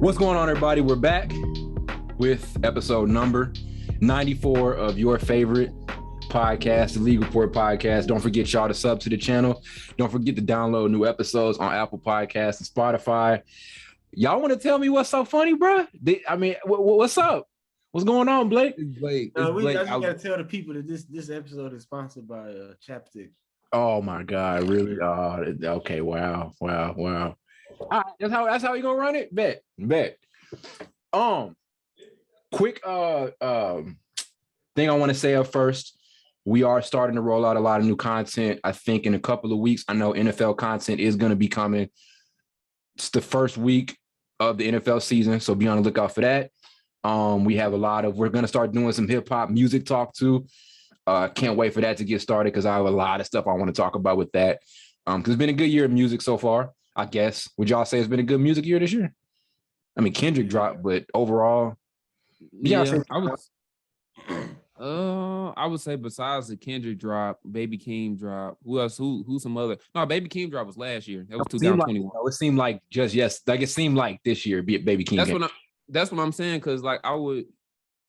What's going on, everybody? We're back with episode number 94 of your favorite podcast, the League Report podcast. Don't forget, y'all, to sub to the channel. Don't forget to download new episodes on Apple Podcasts and Spotify. Y'all want to tell me what's so funny, bro? What's up? What's going on, Blake? Blake. We gotta tell the people that this episode is sponsored by Chapstick. Oh my God, really? Okay, wow. All right, that's how you gonna run it? Bet. Quick thing I want to say up first. We are starting to roll out a lot of new content. I think in a couple of weeks, I know NFL content is going to be coming. It's the first week of the NFL season, so be on the lookout for that. We're going to start doing some hip hop music talk too. Can't wait for that to get started because I have a lot of stuff I want to talk about with that. Because it's been a good year of music so far, I guess. Would y'all say it's been a good music year this year? I mean, Kendrick dropped, but overall, I would say besides the Kendrick drop, Baby Keem drop. Who else? Who's some other? No, Baby Keem drop was last year. That was 2021. It seemed like it seemed like this year, Baby Keem. That's what I'm saying. Because like I would,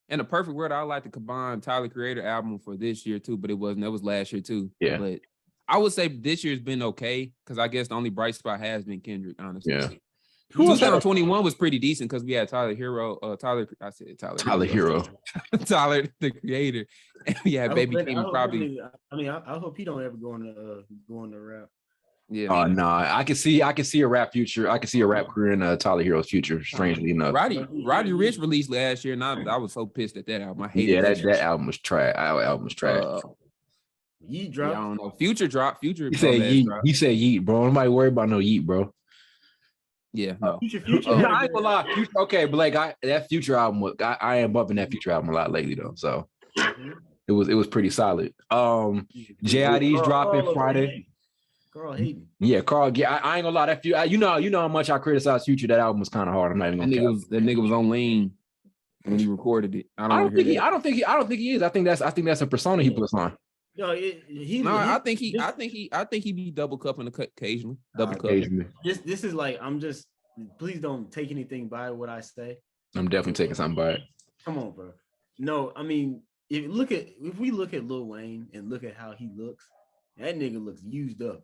in a perfect world, I would like to combine Tyler Creator album for this year too, but it wasn't. That was last year too. Yeah. But I would say this year's been okay because I guess the only bright spot has been Kendrick, honestly. Yeah. 2021 was pretty decent because we had Tyler Hero, Tyler Hero. Tyler the Creator, and we had Baby Keem probably. I hope he don't ever go on the rap. Yeah. Oh no, I can see a rap future. I can see a rap career in Tyler Hero's future. Strangely enough, Roddy Ricch released last year, and I was so pissed at that album. I hated that album was trash. Our album was trash. Yeet dropped. I don't know. Future dropped. Future. He said yeet. He said yeet, bro. Nobody worry about no yeet, bro. Yeah, no. Future. I ain't gonna lie. Okay, but like that Future album, I am bumping that Future album a lot lately though. So it was pretty solid. JID's dropping Friday. Carl Hayden. Yeah, Carl. Yeah, I ain't gonna lie. That you know how much I criticize Future. That album was kind of hard. I'm not even gonna. That nigga was on lean when he recorded it. I don't think he is. I think that's a persona he puts on. I think he be double cupping occasionally. This is like please don't take anything by what I say. I'm definitely taking something by it. Come on, bro. No, I mean if we look at Lil Wayne and look at how he looks, that nigga looks used up.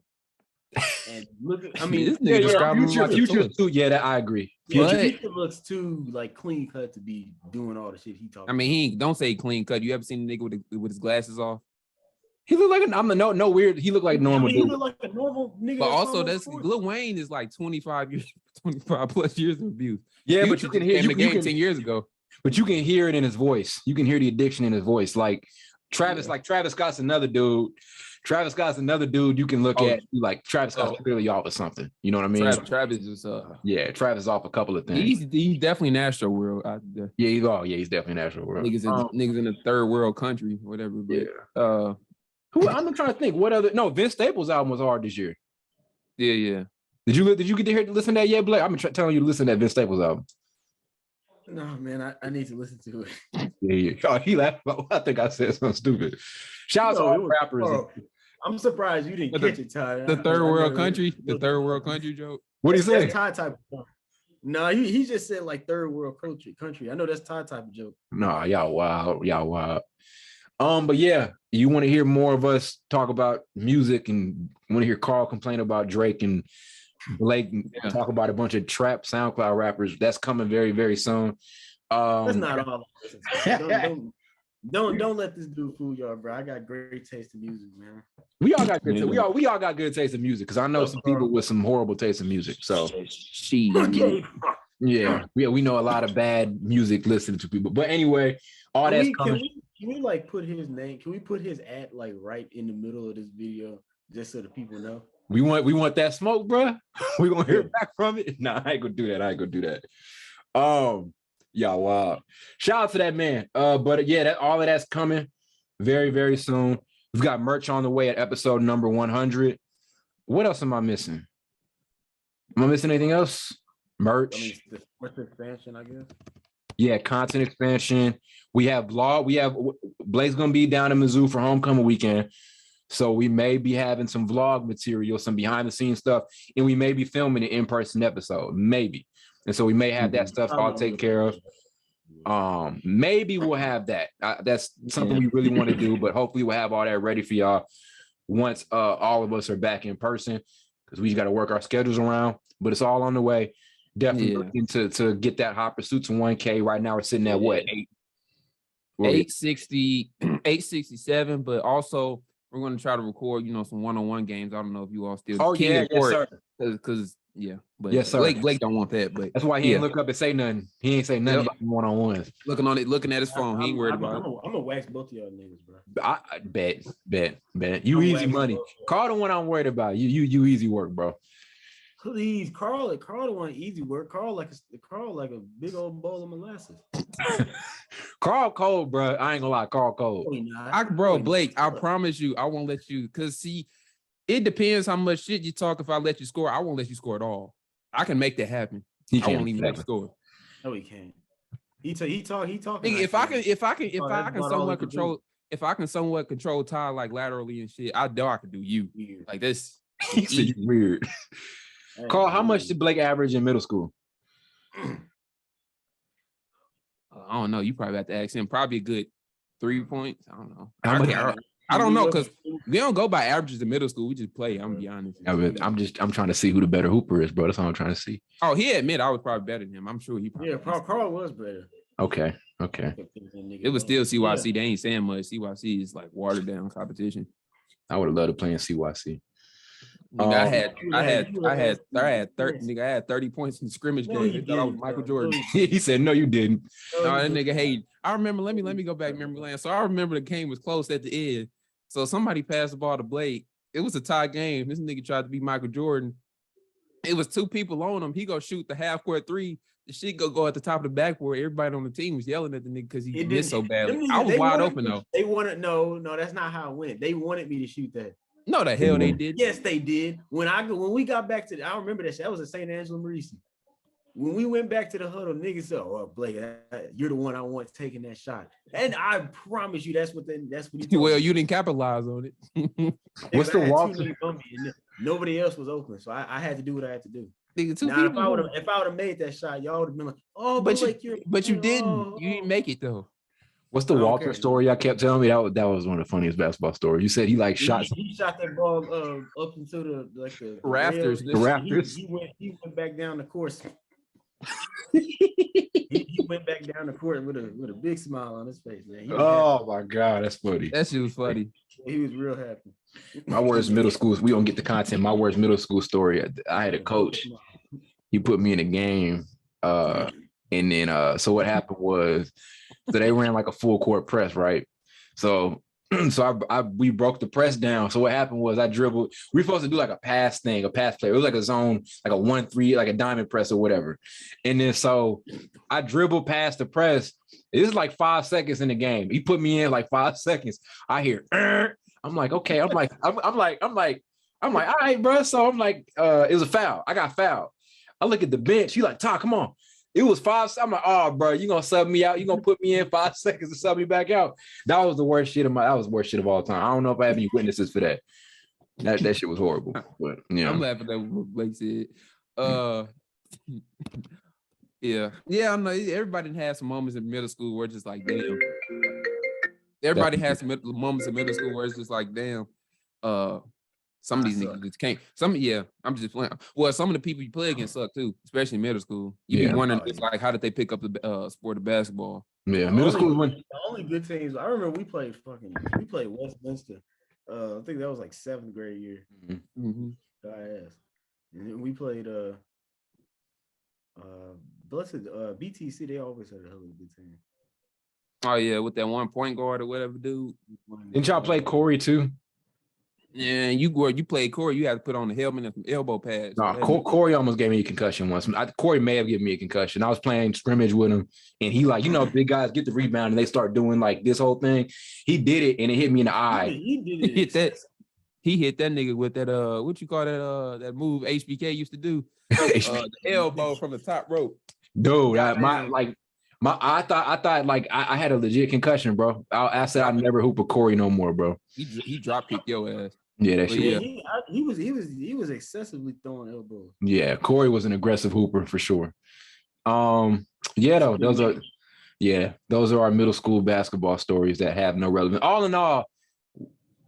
And look at, this nigga Future too. Yeah, that I agree. Future looks too like clean cut to be doing all the shit he talking. I mean, he don't say clean cut. You ever seen the nigga with his glasses off? He looked like no weird. He looked like normal. He looked like a normal nigga. But also, Lil Wayne is like 25 plus years of abuse. Yeah, Future but you can hear the game 10 years ago. But you can hear it in his voice. You can hear the addiction in his voice. Like Travis Scott's another dude. Travis Scott's another dude you can look at like Travis Scott's clearly off of something. You know what I mean? Travis is Travis off a couple of things. He's definitely Nashville world. He's definitely Nashville world. Niggas in a third world country, whatever. But, I'm trying to think what other. No, Vince Staples' album was hard this year. Yeah. Did you get to hear listen to that yet, Blake? I've been telling you to listen to that Vince Staples album. No, man, I need to listen to it. Yeah. Oh, he laughed. I think I said something stupid. Shout out to all rappers. Bro, I'm surprised you didn't catch it, Ty. The third world country joke. What do you say? That's Ty type of joke. No, he just said like third world country. I know that's Ty type of joke. No, y'all wild. But yeah, you want to hear more of us talk about music and want to hear Carl complain about Drake and Blake talk about a bunch of trap SoundCloud rappers. That's coming very, very soon. That's not all. Don't let this dude fool y'all, bro. I got great taste in music, man. We all got good. We all got good taste in music because I know some people with some horrible taste in music. So yeah, we know a lot of bad music listening to people. But anyway, all that's coming. Can we like put his name? Can we put his ad like right in the middle of this video just so the people know? We want that smoke, bro. We gonna hear back from it. Nah, I ain't gonna do that. Yeah, wow. Shout out to that man. But yeah, all of that's coming very, very soon. We've got merch on the way at episode number 100. What else am I missing? Am I missing anything else? Merch. The sports expansion, I guess. Yeah, content expansion. We have vlog. Blake's gonna be down in Mizzou for homecoming weekend. So we may be having some vlog material, some behind the scenes stuff, and we may be filming an in-person episode. Maybe. And so we may have that stuff all taken care of. Maybe we'll have that. That's something we really want to do, but hopefully we'll have all that ready for y'all once all of us are back in person, because we just got to work our schedules around. But it's all on the way. Definitely looking to get that hot pursuit to 1K. Right now we're sitting at what, 860, 867, but also we're going to try to record, some one-on-one games. I don't know if you all still yes, sir. Because but yes, sir. Blake don't want that, but that's why he ain't look up and say nothing. He ain't say nothing about one-on-ones. Looking at his phone, he ain't worried about it. I'm gonna wax both of y'all niggas, bro. I bet. You easy money. Carl the one I'm worried about. You easy work, bro. Please, Carl the one easy work. Carl like a big old bowl of molasses. Carl cold, bro. I ain't gonna lie, Carl cold. Blake, I promise you, I won't let you. Cause see, it depends how much shit you talk. If I let you score, I won't let you score at all. I can make that happen. I won't even let you score. No, he can't. He talk. If I can somewhat control Ty like laterally and shit, I know I can do you. Like this. He's weird. Carl, how much did Blake average in middle school? I don't know. You probably have to ask him. Probably a good 3 points. I don't know. I don't know, because we don't go by averages in middle school. We just play. I'm gonna be honest. Yeah, but I'm trying to see who the better hooper is, bro. That's all I'm trying to see. Oh, he admit I was probably better than him. I'm sure he probably. Yeah, Carl was better. Okay. It was still CYC. Yeah. They ain't saying much. CYC is like watered down competition. I would have loved to play in CYC. Nigga, I had 30 points in the scrimmage game. They thought I was Michael Jordan. He said, "No, you didn't." No, that nigga hate. I remember. Let me go back memory lane. So I remember the game was close at the end. So somebody passed the ball to Blake. It was a tie game. This nigga tried to be Michael Jordan. It was 2 people on him. He go shoot the half court 3. The shit go at the top of the backboard. Everybody on the team was yelling at the nigga because he missed so badly. I was wide open though. They wanted no. That's not how it went. They wanted me to shoot that. No, the hell they did. Yes, they did. When we got back to I remember that shit. That was at St. Angelo Marisi. When we went back to the huddle, niggas said, "Oh, Blake, you're the one I want taking that shot." And I promise you, that's what he told Well, me. you didn't capitalize on it. What's the Walter? Nobody else was open, so I had to do what I had to do. Nigga, now, if I would have made that shot, y'all would have been like, "Oh, but you didn't. You didn't make it though." What's the Walter story y'all kept telling me? That was one of the funniest basketball stories. You said he shot. He shot that ball up into the rafters. The rafters. He went back down the course. he went back down the court with a big smile on his face, man. My God, that's funny. That shit was funny. He was real happy. My worst middle school. We don't get the content. My worst middle school story. I had a coach. He put me in a game, and then so what happened was. So they ran like a full court press, right? So we broke the press down. So what happened was I dribbled. We were supposed to do like a pass play. It was like a zone, like a 1-3, like a diamond press or whatever. And then so I dribbled past the press. It was like 5 seconds in the game. He put me in like 5 seconds. I hear, I'm like, okay. I'm like, all right, bro. So I'm like, it was a foul. I got fouled. I look at the bench. He like, Todd, come on. It was 5. I'm like, oh, bro, you gonna sub me out? You gonna put me in 5 seconds to sub me back out? That was the worst shit the worst shit of all time. I don't know if I have any witnesses for that. That shit was horrible. But yeah, I'm laughing at what Blake said. Yeah. I know everybody had some moments in middle school where it's just like, damn. Everybody has some moments in middle school where it's just like, damn. Some of these niggas can't. I'm just playing. Well, some of the people you play against suck too, especially in middle school. You be wondering like, how did they pick up the sport of basketball? Yeah, middle school when the only good teams. I remember we played Westminster. I think that was like 7th grade year. Mm-hmm. And then we played BTC. They always had a hell of a good team. Oh yeah, with that 1 point guard or whatever, dude. Didn't y'all play Corey too? Yeah, you played Corey. You had to put on the helmet and some elbow pads. No, Corey almost gave me a concussion once. Corey may have given me a concussion. I was playing scrimmage with him, and he big guys get the rebound and they start doing like this whole thing. He did it, and it hit me in the eye. He hit that. He hit that nigga with that what you call that move HBK used to do, the elbow from the top rope. Dude, I thought like I had a legit concussion, bro. I said I'd never hoop a Corey no more, bro. He drop kicked your ass. Yeah, that shit. He was excessively throwing elbows. Yeah, Corey was an aggressive hooper for sure. Yeah, though, those are our middle school basketball stories that have no relevance. All in all,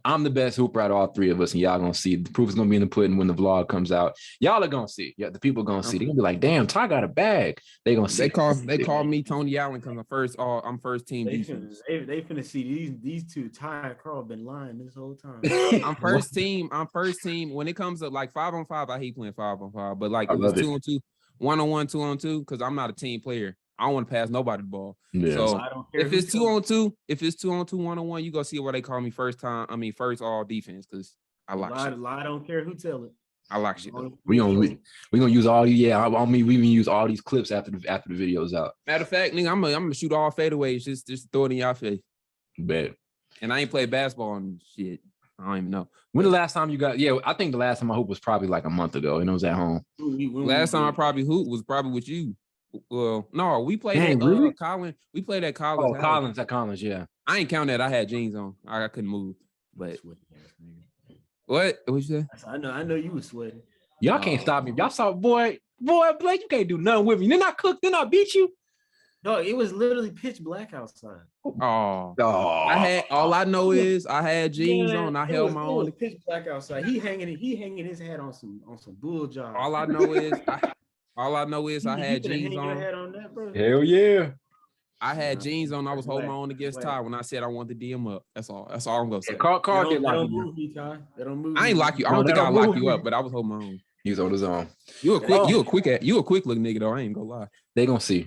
I'm the best hooper out of all three of us, and y'all gonna see. The proof is gonna be in the pudding when the vlog comes out. Y'all are gonna see. Yeah, the people are gonna see. They're gonna be like, "Damn, Ty got a bag." They gonna see. They call me Tony Allen because I'm first team defense. They finna see these two. Ty and Carl been lying this whole time. I'm first team. When it comes to like 5-on-5, I hate playing 5-on-5. But like if it's 2-on-2, 1-on-1, 2-on-2, because I'm not a team player. I don't want to pass nobody the ball. Yeah. So if it's 2-on-2, 1-on-1, you go see what they call me first all defense, because I like shit. I don't care who tell it. I like shit. We gonna use all these. Yeah, I mean, we even use all these clips after the video's out. Matter of fact, nigga, I'm gonna shoot all fadeaways, just throw it in y'all face. Bet. And I ain't played basketball and shit. I don't even know. When the last time you got? Yeah, I think the last time I hooped was probably like a month ago, and it was at home. Last time I probably hooped was probably with you. Well, no, we played at Collins. We played at Collins. Oh, Collins, yeah. I ain't count that. I had jeans on. I couldn't move. But what you say? I know you was sweating. Y'all can't stop me. Y'all saw boy, Blake, you can't do nothing with me. Then I cooked, then I beat you. No, it was literally pitch black outside. Oh. All I know is I had jeans on. I held my own. Pitch black outside. He hanging his head on some bull job. All I know is I had jeans on. Hell yeah. I had jeans on. I was holding my own against Ty when I said I wanted to DM up. That's all I'm gonna say. Carl did lock you. They don't move. I ain't lock you. I don't think I lock you up, but I was holding my own. He was on his own. You a quick looking nigga though. I ain't gonna lie. They gonna see.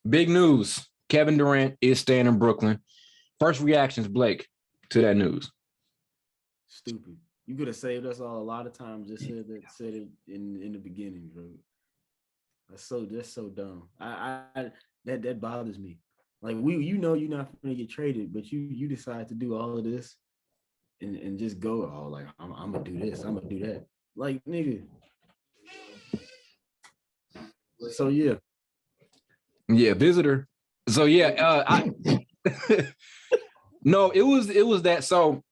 Big news. Kevin Durant is staying in Brooklyn. First reactions, Blake, to that news. Stupid. You could have saved us all a lot of times. Just said it in the beginning, bro. That's so dumb. That bothers me. Like you're not gonna get traded, but you decide to do all of this and just go all like I'm gonna do this, I'm gonna do that. Like nigga. So yeah. Yeah, visitor. So yeah, no, it was that. So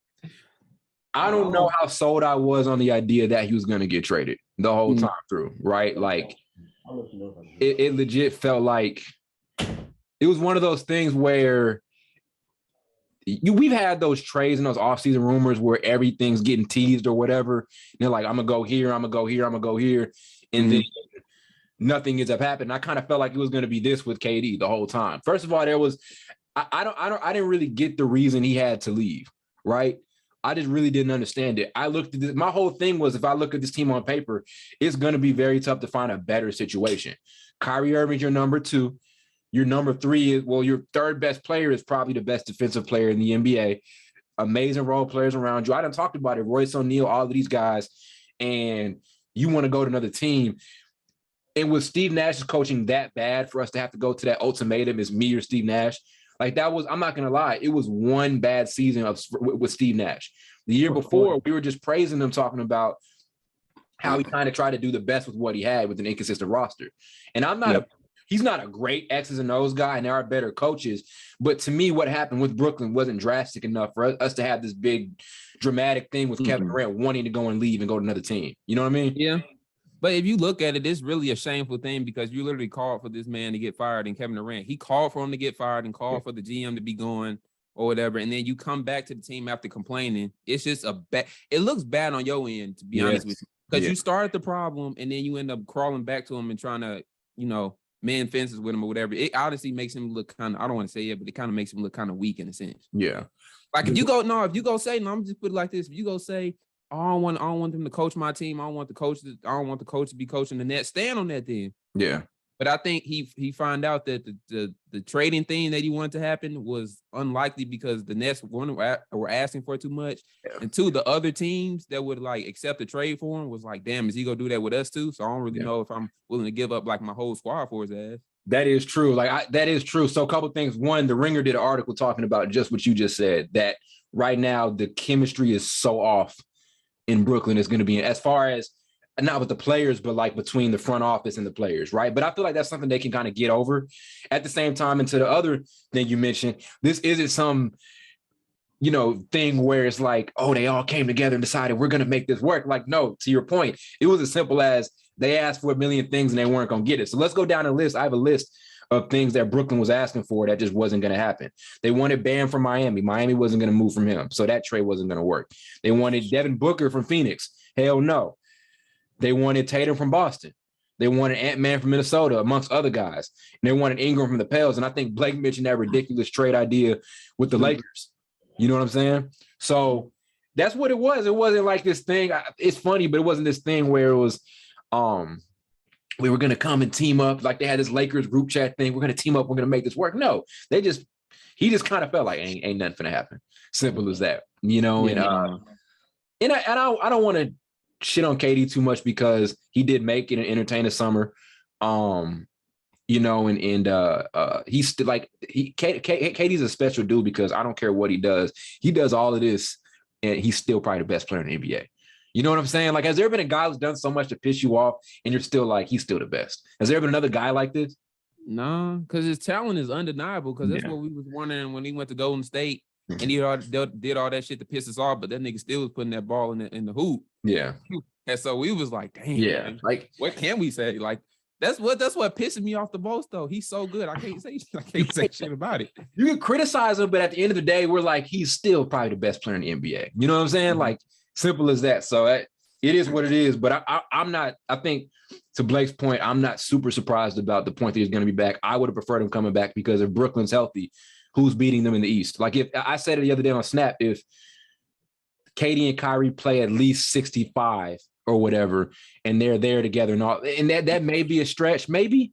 I don't know how sold I was on the idea that he was gonna get traded the whole time through, right? Like it legit felt like it was one of those things where we've had those trades and those offseason rumors where everything's getting teased or whatever. And they're like, I'm gonna go here, I'm gonna go here, I'm gonna go here, and then nothing ends up happening. I kind of felt like it was going to be this with KD the whole time. First of all, there was I didn't really get the reason he had to leave, right? I just really didn't understand it. I looked at this, my whole thing was if I look at this team on paper, it's going to be very tough to find a better situation. Kyrie Irving's your number 2. Your number 3 is, well, your third best player is probably the best defensive player in the NBA. Amazing role players around you. I done talked about it. Royce O'Neal, all of these guys, and you want to go to another team. And with Steve Nash's coaching that bad for us to have to go to that ultimatum is me or Steve Nash, like that was, I'm not going to lie, it was one bad season with Steve Nash. The year before, we were just praising him, talking about how he kind of tried to do the best with what he had with an inconsistent roster. And he's not a great X's and O's guy, and there are better coaches. But to me, what happened with Brooklyn wasn't drastic enough for us to have this big dramatic thing with Kevin Durant wanting to go and leave and go to another team. You know what I mean? Yeah. But if you look at it, it's really a shameful thing because you literally called for this man to get fired and Kevin Durant. He called for him to get fired and called for the GM to be gone or whatever. And then you come back to the team after complaining. It's just it looks bad on your end, to be honest with you. Because you started the problem and then you end up crawling back to him and trying to, mend fences with him or whatever. It honestly makes him look kind of, I don't want to say it, but it kind of makes him look kind of weak in a sense. Yeah. Like if you go say, I'm just put it like this. If you go say, I don't want them to coach my team. I don't want the coach to be coaching the Nets. Stand on that then. Yeah. But I think he found out that the trading thing that he wanted to happen was unlikely because the Nets, one, were asking for too much. Yeah. And 2, the other teams that would like accept the trade for him was like, damn, is he gonna do that with us too? So I don't really know if I'm willing to give up like my whole squad for his ass. That is true. That is true. So a couple of things. One, the Ringer did an article talking about just what you just said, that right now the chemistry is so off in Brooklyn. Is going to be, as far as not with the players, but like between the front office and the players, right? But I feel like that's something they can kind of get over. At the same time, and to the other thing you mentioned, this isn't some, thing where it's like, oh, they all came together and decided we're going to make this work. Like, no, to your point, it was as simple as They asked for a million things and they weren't going to get it. So let's go down the list. I have a list of things that Brooklyn was asking for that just wasn't going to happen. They wanted Bam from Miami. Miami wasn't going to move from him. So that trade wasn't going to work. They wanted Devin Booker from Phoenix. Hell no. They wanted Tatum from Boston. They wanted Ant-Man from Minnesota, amongst other guys. And they wanted Ingram from the Pels. And I think Blake mentioned that ridiculous trade idea with the Lakers. You know what I'm saying? So that's what it was. It wasn't like this thing. It's funny, but it wasn't this thing where it was we were going to come and team up. Like they had this Lakers group chat thing. We're going to team up. We're going to make this work. No, he just kind of felt like ain't nothing going to happen. Simple as that, you know? Yeah. And I don't want to shit on KD too much because he did make it an entertaining summer. You know, and he's still like KD's a special dude because I don't care what he does. He does all of this and he's still probably the best player in the NBA. You know what I'm saying? Like, has there been a guy who's done so much to piss you off and you're still like, he's still the best? Has there been another guy like this? No, because his talent is undeniable. Because that's what we was wondering when he went to Golden State and he did all that shit to piss us off. But that nigga still was putting that ball in the hoop. Yeah. And so we was like, damn. Yeah. Man, like, what can we say? Like, that's what pisses me off the most though. He's so good. I can't say shit about it. You can criticize him, but at the end of the day, we're like, he's still probably the best player in the NBA. You know what I'm saying? Like, simple as that. So it is what it is. But I'm not, I think to Blake's point, I'm not super surprised about the point that he's going to be back. I would have preferred him coming back because if Brooklyn's healthy, who's beating them in the East? Like if I said it the other day on Snap, if KD and Kyrie play at least 65 or whatever, and they're there together and all, and that may be a stretch, maybe.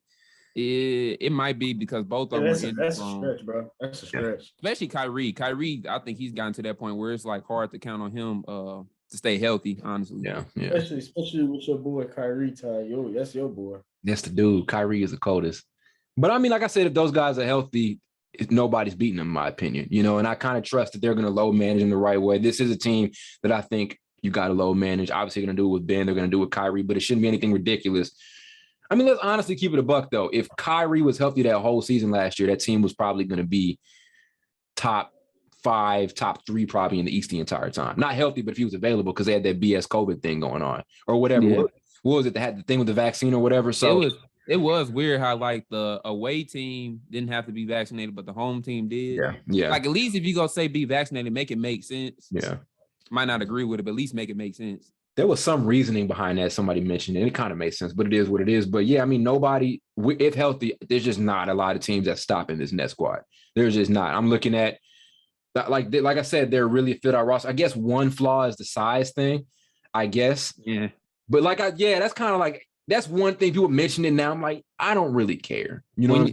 It might be because both of them are that's a stretch, bro. That's a stretch. Especially Kyrie. Kyrie, I think he's gotten to that point where it's like hard to count on him to stay healthy, honestly. Yeah. Especially with your boy Kyrie, Ty. That's your boy. That's the dude. Kyrie is the coldest. But I mean, like I said, if those guys are healthy, nobody's beating them, in my opinion. You know, and I kind of trust that they're going to load manage in the right way. This is a team that I think you got to load manage. Obviously, they're going to do it with Ben. They're going to do it with Kyrie, but it shouldn't be anything ridiculous. I mean, let's honestly keep it a buck, though. If Kyrie was healthy that whole season last year, that team was probably going to be top 5, top 3 probably in the East the entire time. Not healthy, but if he was available because they had that BS COVID thing going on or whatever. Yeah. What was it? They had the thing with the vaccine or whatever. So it was weird how like the away team didn't have to be vaccinated, but the home team did. Yeah. Like at least if you go say be vaccinated, make it make sense. Yeah. Might not agree with it, but at least make it make sense. There was some reasoning behind that. Somebody mentioned it. And it kind of makes sense, but it is what it is. But yeah, I mean, nobody, if healthy, there's just not a lot of teams that stop in this net squad. There's just not. I'm looking at, like I said, they're really fit our roster. I guess one flaw is the size thing, I guess. Yeah. But that's kind of like, that's one thing people mention it now. I'm like, I don't really care. You know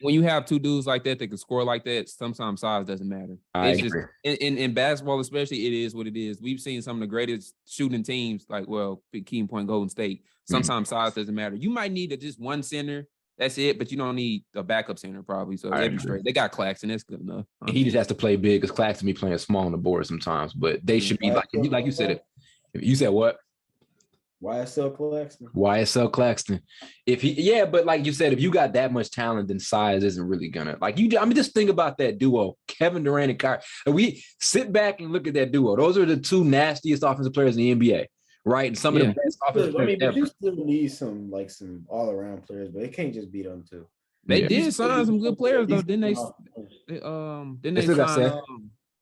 when you have two dudes like that can score like that, sometimes size doesn't matter. I agree. In basketball, especially, it is what it is. We've seen some of the greatest shooting teams, like, big key point Golden State. Sometimes size doesn't matter. You might need just one center. That's it, but you don't need a backup center probably. So they'd be straight. They got Claxton. That's good enough. He just has to play big because Claxton be playing small on the board sometimes. But they should be like you said it. You said what? YSL Claxton. But like you said, if you got that much talent, then size isn't really gonna just think about that duo, Kevin Durant and Kyrie. And we sit back and look at that duo. Those are the two nastiest offensive players in the NBA, right? And some of the best offensive players ever. But you still need some all-around players, but it can't just be them two. They did sign some good players though. Didn't they sign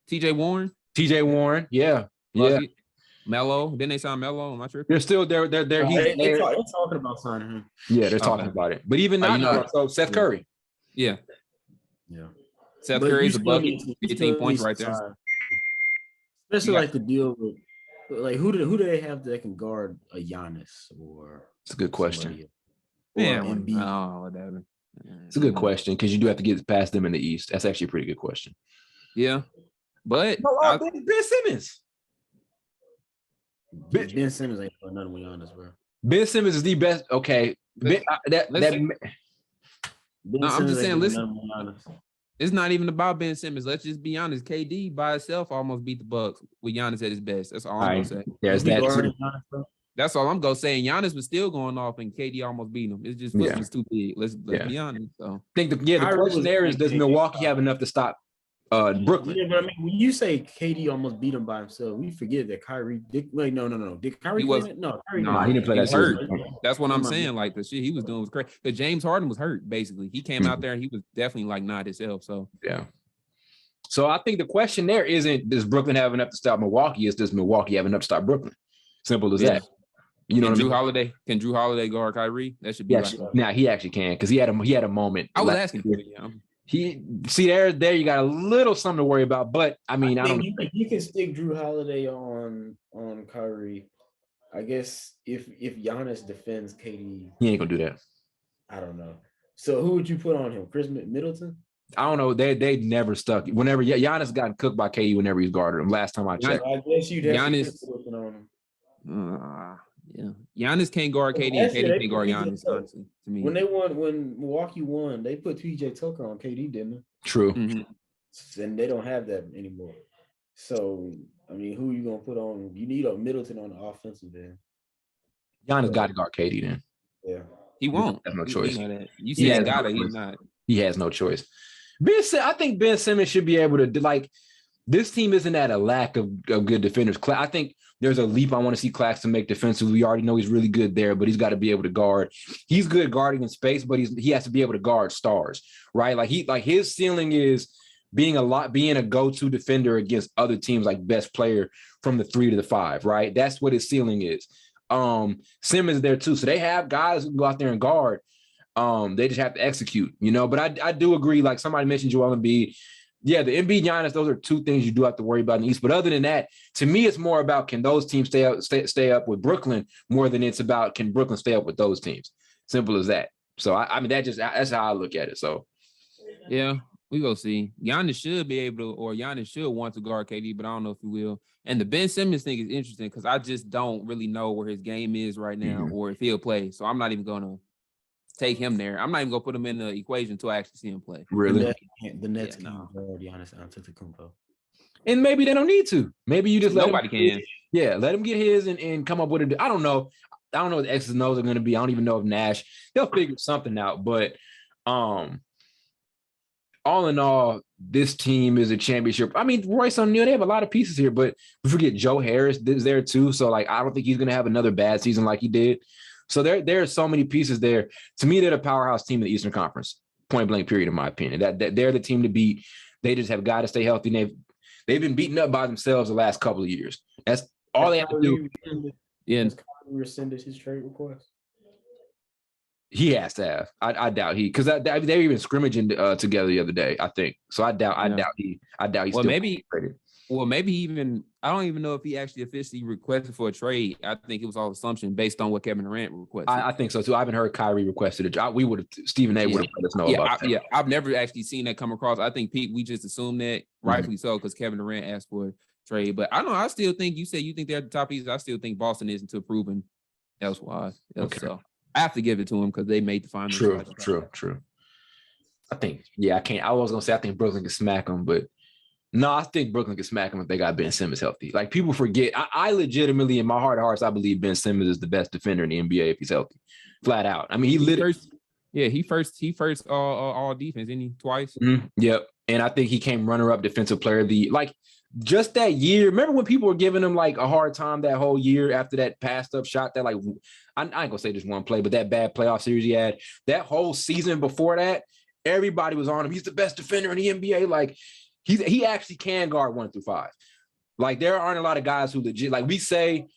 TJ Warren? TJ Warren, yeah. Melo, didn't they sign Melo? Am I tripping? They're still there. They're talking about signing him. Yeah, they're talking about it. But even so Seth Curry. Yeah. Seth Curry's above 15 points right there. Especially like the deal with who do they have that can guard a Giannis or? It's a good question. Whatever. It's a good question because you do have to get past them in the East. That's actually a pretty good question. Yeah, but Ben Simmons. Ben Simmons ain't doing nothing with Giannis, bro. Ben Simmons is the best. Okay, I'm just saying. Listen, it's not even about Ben Simmons. Let's just be honest. KD by itself almost beat the Bucks with Giannis at his best. That's all I'm gonna say. There's that. That's all I'm gonna say. And Giannis was still going off, and KD almost beat him. It's just was too big. Let's be honest. So I think the question there is, does Milwaukee have enough to stop Brooklyn. Yeah, but I mean, when you say KD almost beat him by himself, we forget that Kyrie. No. Did Kyrie play it? No, Kyrie Nah, he didn't play he that was series. hurt. That's what I'm saying. Like the shit he was doing was crazy. But James Harden was hurt. Basically, he came out there and he was definitely like not himself. So yeah. So I think the question there isn't does Brooklyn have enough to stop Milwaukee? It's does Milwaukee have enough to stop Brooklyn? Simple as that. You know what I mean? Holiday can Drew Holiday guard Kyrie? That should be Now he actually can because he had a moment. I was asking for it, He see there you got a little something to worry about, but I mean I don't. You can stick Drew Holiday on Kyrie. I guess if Giannis defends KD, he ain't gonna do that. I don't know. So who would you put on him? Chris Middleton? I don't know. They never stuck. Whenever Giannis got cooked by KD whenever he's guarded him. Last time I checked. I guess you'd have Giannis. On him. Yeah, Giannis can't guard KD, and KD can't guard Giannis. Honestly, to me, when Milwaukee won, they put PJ Tucker on KD, didn't they? True. Mm-hmm. And they don't have that anymore. So I mean, who are you gonna put on? You need a Middleton on the offensive end. Giannis got to guard KD then. Yeah, he won't. He has no choice. You see, he got it. He's not. He has no choice. I think Ben Simmons should be able to like. This team isn't at a lack of good defenders. I think there's a leap I want to see Claxton make defensively. We already know he's really good there, but he's got to be able to guard. He's good guarding in space, but he has to be able to guard stars, right? Like his ceiling is being a go-to defender against other teams, like best player from the 3 to the 5, right? That's what his ceiling is. Simmons is there too, so they have guys who can go out there and guard. They just have to execute, But I do agree. Like somebody mentioned, Joel Embiid. Yeah, the Embiid, Giannis, those are two things you do have to worry about in the East. But other than that, to me, it's more about can those teams stay up with Brooklyn more than it's about can Brooklyn stay up with those teams. Simple as that. So I mean that's how I look at it. So yeah, we go see. Giannis should be able to, or Giannis should want to guard KD, but I don't know if he will. And the Ben Simmons thing is interesting because I just don't really know where his game is right now or if he'll play. So I'm not even gonna take him there. I'm not even gonna put him in the equation until I actually see him play. Really? The Nets can guard Giannis Antetokounmpo. And maybe they don't need to. Maybe you just nobody can. Yeah, let him get his and come up with it. I don't know. I don't know what the X's and O's are going to be. I don't even know if Nash. They'll figure something out. But all in all, this team is a championship. I mean, Royce O'Neal, they have a lot of pieces here, but we forget Joe Harris is there too. So like, I don't think he's going to have another bad season like he did. So there are so many pieces there. To me, they're the powerhouse team in the Eastern Conference. Point blank, period, in my opinion. That they're the team to beat. They just have got to stay healthy. And they've been beaten up by themselves the last couple of years. That's all they have to do. Yeah. Has Kyrie rescinded his trade request? He has to have. I doubt he, because they were even scrimmaging together the other day, I think. So I doubt he's well, still maybe traded. Well, maybe even I don't even know if he actually officially requested for a trade. I think it was all assumption based on what Kevin Durant requested. I think so too. I haven't heard Kyrie requested a job. We would have Stephen A. would have let us know about that. Yeah, I've never actually seen that come across. I think Pete, we just assumed that, rightfully so, because Kevin Durant asked for a trade. But I don't know. I still think you think they're the top East. I still think Boston isn't until proven elsewise. Okay. So I have to give it to them because they made the finals. True. I think, I was gonna say I think Brooklyn can smack them, but no, I think Brooklyn can smack them if they got Ben Simmons healthy. Like people forget, I legitimately, in my heart of hearts, I believe Ben Simmons is the best defender in the NBA if he's healthy, flat out. I mean, he first all defense, didn't he? Twice. Mm-hmm. Yep, and I think he came runner-up defensive player of the like just that year. Remember when people were giving him like a hard time that whole year after that passed up shot that like I ain't gonna say just one play, but that bad playoff series he had that whole season before that, everybody was on him. He's the best defender in the NBA. Like. He actually can guard 1 through 5. Like there aren't a lot of guys who legit like we say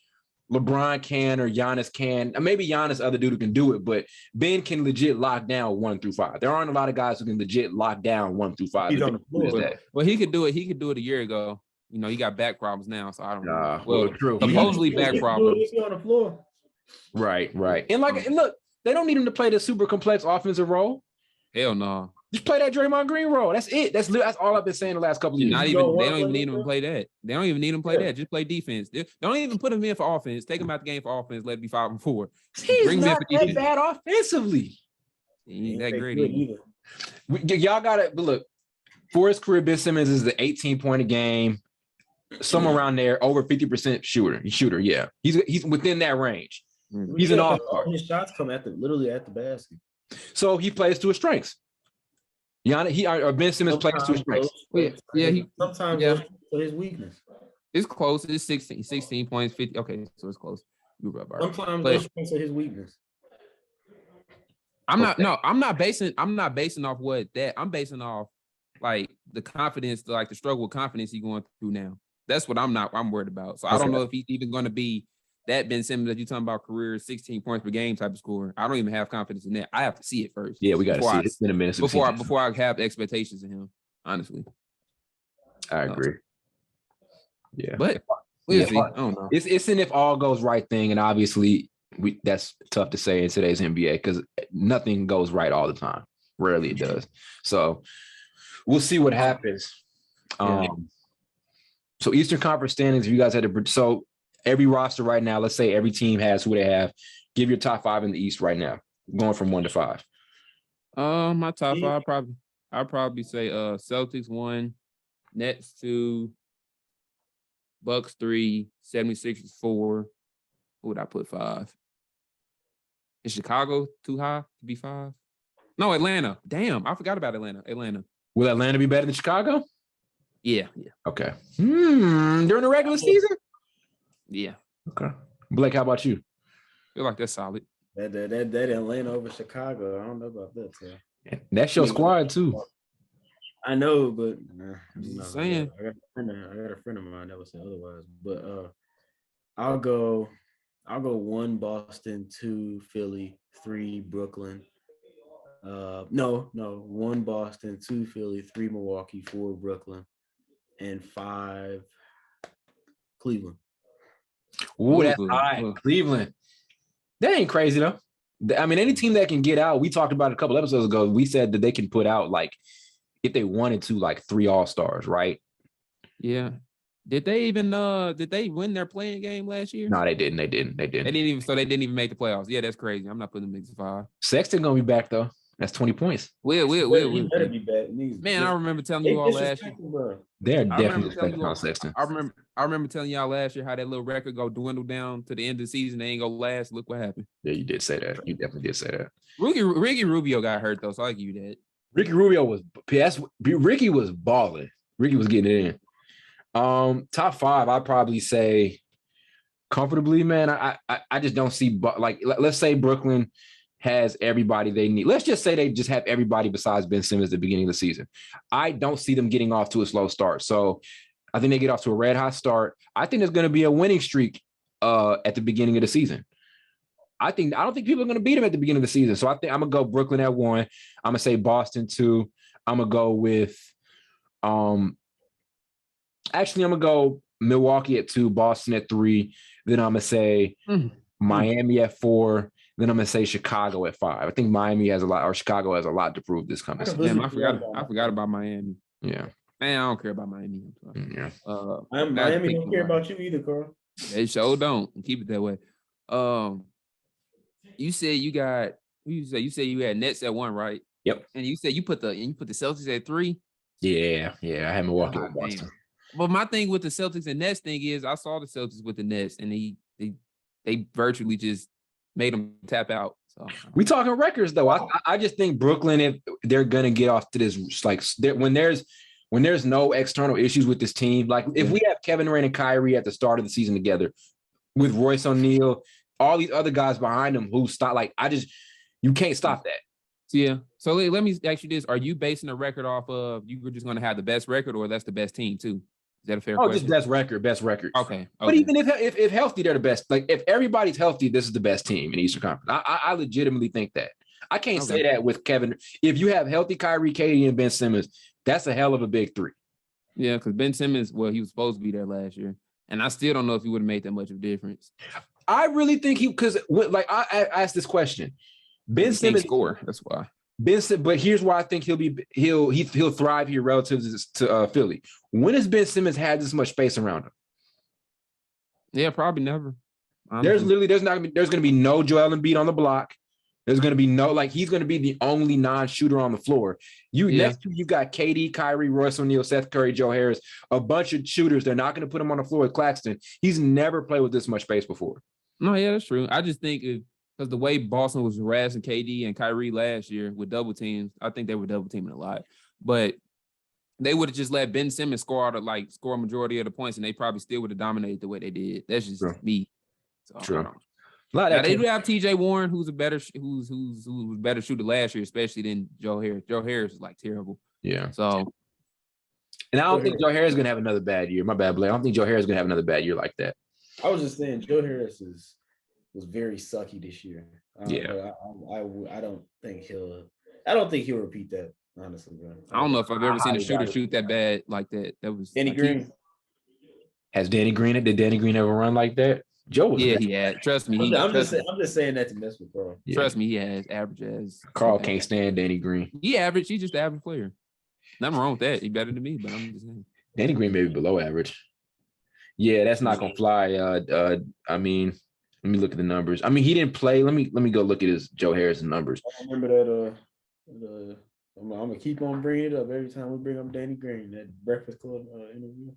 LeBron can or Giannis can. Maybe Giannis, other dude who can do it, but Ben can legit lock down 1 through 5. There aren't a lot of guys who can legit lock down 1 through 5. He's on the floor. Well, he could do it. He could do it a year ago. He got back problems now, so I don't know. Well, true. Supposedly back problems. He's on the floor. Right. And look, they don't need him to play the super complex offensive role. Hell no. Just play that Draymond Green role. That's it. That's all I've been saying the last couple of years. They don't even need him to play that. They don't even need him to play that. Just play defense. Don't even put him in for offense. Take him out the game for offense. Let it be 5-4. He's not that bad offensively. He ain't that great either. Y'all got it. But look, for his career, Ben Simmons is the 18-point a game, somewhere around there, over 50% shooter. Yeah, he's within that range. He's an all-star. His shots come literally at the basket. So he plays to his strengths. Ben Simmons plays to his strengths. Sometimes goes to his weakness. It's close. It's 16 points, 50. Okay, so it's close. Sometimes those strengths are his weakness. I'm not basing off what that. I'm basing off like the confidence, like the struggle with confidence he's going through now. That's what I'm worried about. So I don't know if he's even going to be that Ben Simmons that you're talking about, career 16 points per game type of scorer. I don't even have confidence in that. I have to see it first. Yeah, we got to see it. It's been a minute before I have expectations of him. Honestly, I agree. Yeah, but we'll see. I don't know. It's an if all goes right thing, and obviously that's tough to say in today's NBA because nothing goes right all the time. Rarely it does. So we'll see what happens. So Eastern Conference standings, if you guys had to, so every roster right now, let's say every team has who they have. Give your top 5 in the East right now, going from 1 to 5. My top 5 I'd probably say Celtics 1, Nets 2, Bucks 3, 76ers 4. Who would I put 5? Is Chicago too high to be 5? No, Atlanta. Damn, I forgot about Atlanta. Will Atlanta be better than Chicago? Yeah. Okay. During the regular season? Yeah. Okay. Blake, how about you? I feel like that's solid. That Atlanta over Chicago. I don't know about that. So. That's your squad too. I know, but I'm just saying. I got a friend of mine that would say otherwise. But I'll go 1 Boston, 2 Philly, 3 Brooklyn. 1 Boston, 2 Philly, 3 Milwaukee, 4 Brooklyn, and 5 Cleveland. Ooh, that's high. Cleveland. That ain't crazy though. I mean, any team that can get out, we talked about it a couple episodes ago. We said that they can put out, like, if they wanted to, like 3 All-Stars, right? Yeah. Did they win their playing game last year? No, they didn't. They didn't even make the playoffs. Yeah, that's crazy. I'm not putting them in 5. Sexton gonna be back though. That's 20 points. We'll better be back. Man, I remember telling you all last year. They're definitely expecting on Sexton. I remember telling y'all last year how that little record go dwindle down to the end of the season. They ain't gonna last. Look what happened. Yeah, you did say that. You definitely did say that. Ricky Rubio got hurt though, so I give you that. Ricky Rubio was balling. Ricky was getting it in. Top 5, I'd probably say comfortably, man. I just don't see, like, let's say Brooklyn has everybody they need. Let's just say they just have everybody besides Ben Simmons at the beginning of the season. I don't see them getting off to a slow start. So I think they get off to a red hot start. I think there's going to be a winning streak at the beginning of the season. I don't think people are going to beat them at the beginning of the season. So I think I'm going to go Brooklyn at 1. I'm going to say Boston 2. I'm going to go with actually I'm going to go Milwaukee at 2, Boston at 3. Then I'm going to say Miami at 4. Then I'm going to say Chicago at 5. I think Miami has a lot, or Chicago has a lot to prove this coming season. Damn, I forgot about Miami. Yeah. Man, I don't care about Miami. Yeah. Miami don't care about you either, Carl. They sure don't. Keep it that way. You said you got. You said you had Nets at 1, right? Yep. And you said you put the Celtics at 3. Yeah. I had Milwaukee at Boston. But my thing with the Celtics and Nets thing is, I saw the Celtics with the Nets, and they virtually just made them tap out. So we talking records though. I just think Brooklyn, if they're gonna get off to this, like when there's no external issues with this team, like if we have Kevin Durant and Kyrie at the start of the season together, with Royce O'Neal, all these other guys behind them who stop, like you can't stop that. Yeah. So let me ask you this: are you basing a record off of you were just gonna have the best record, or that's the best team too? Is that a fair question? Just best record. Okay. But even if healthy, they're the best. Like if everybody's healthy, this is the best team in the Eastern Conference. I legitimately think that. I can't say that with Kevin. If you have healthy Kyrie, KD, and Ben Simmons, that's a hell of a big 3. Yeah, because Ben Simmons, he was supposed to be there last year, and I still don't know if he would have made that much of a difference. I really think I asked this question. Ben Simmons score. That's why. But here's why I think he'll thrive here relative to Philly. When has Ben Simmons had this much space around him? Yeah, probably never. Honestly. There's going to be no Joel Embiid on the block. There's going to be he's going to be the only non-shooter on the floor. Next to you got KD, Kyrie, Royce O'Neal, Seth Curry, Joe Harris, a bunch of shooters. They're not going to put him on the floor with Claxton. He's never played with this much space before. No, yeah, that's true. I just think Because the way Boston was harassing KD and Kyrie last year with double teams, I think they were double teaming a lot. But they would have just let Ben Simmons score a majority of the points, and they probably still would have dominated the way they did. That's just me. So, True. Now, they do have TJ Warren, who's a better better shooter last year, especially than Joe Harris. Joe Harris is like terrible. Yeah. So, and I don't think Joe Harris is gonna have another bad year. My bad, Blake. I don't think Joe Harris is gonna have another bad year like that. I was just saying, Joe Harris was very sucky this year. Yeah. I don't think he'll repeat that. Honestly, bro. I don't know if I've ever seen a shooter shoot that bad like that. That was Danny Green. Did Danny Green ever run like that? Joe was he had. Trust me. I'm just saying that to mess with Carl. Yeah. Trust me, he has average as Carl can't stand Danny Green. He average. He's just an average player. Nothing wrong with that. He's better than me, but I'm just saying. Danny Green may be below average. Yeah, that's not gonna fly. I mean, let me look at the numbers. I mean, he didn't play. Let me go look at his Joe Harris numbers. I remember that. I'm gonna keep on bringing it up every time we bring up Danny Green, that Breakfast Club interview.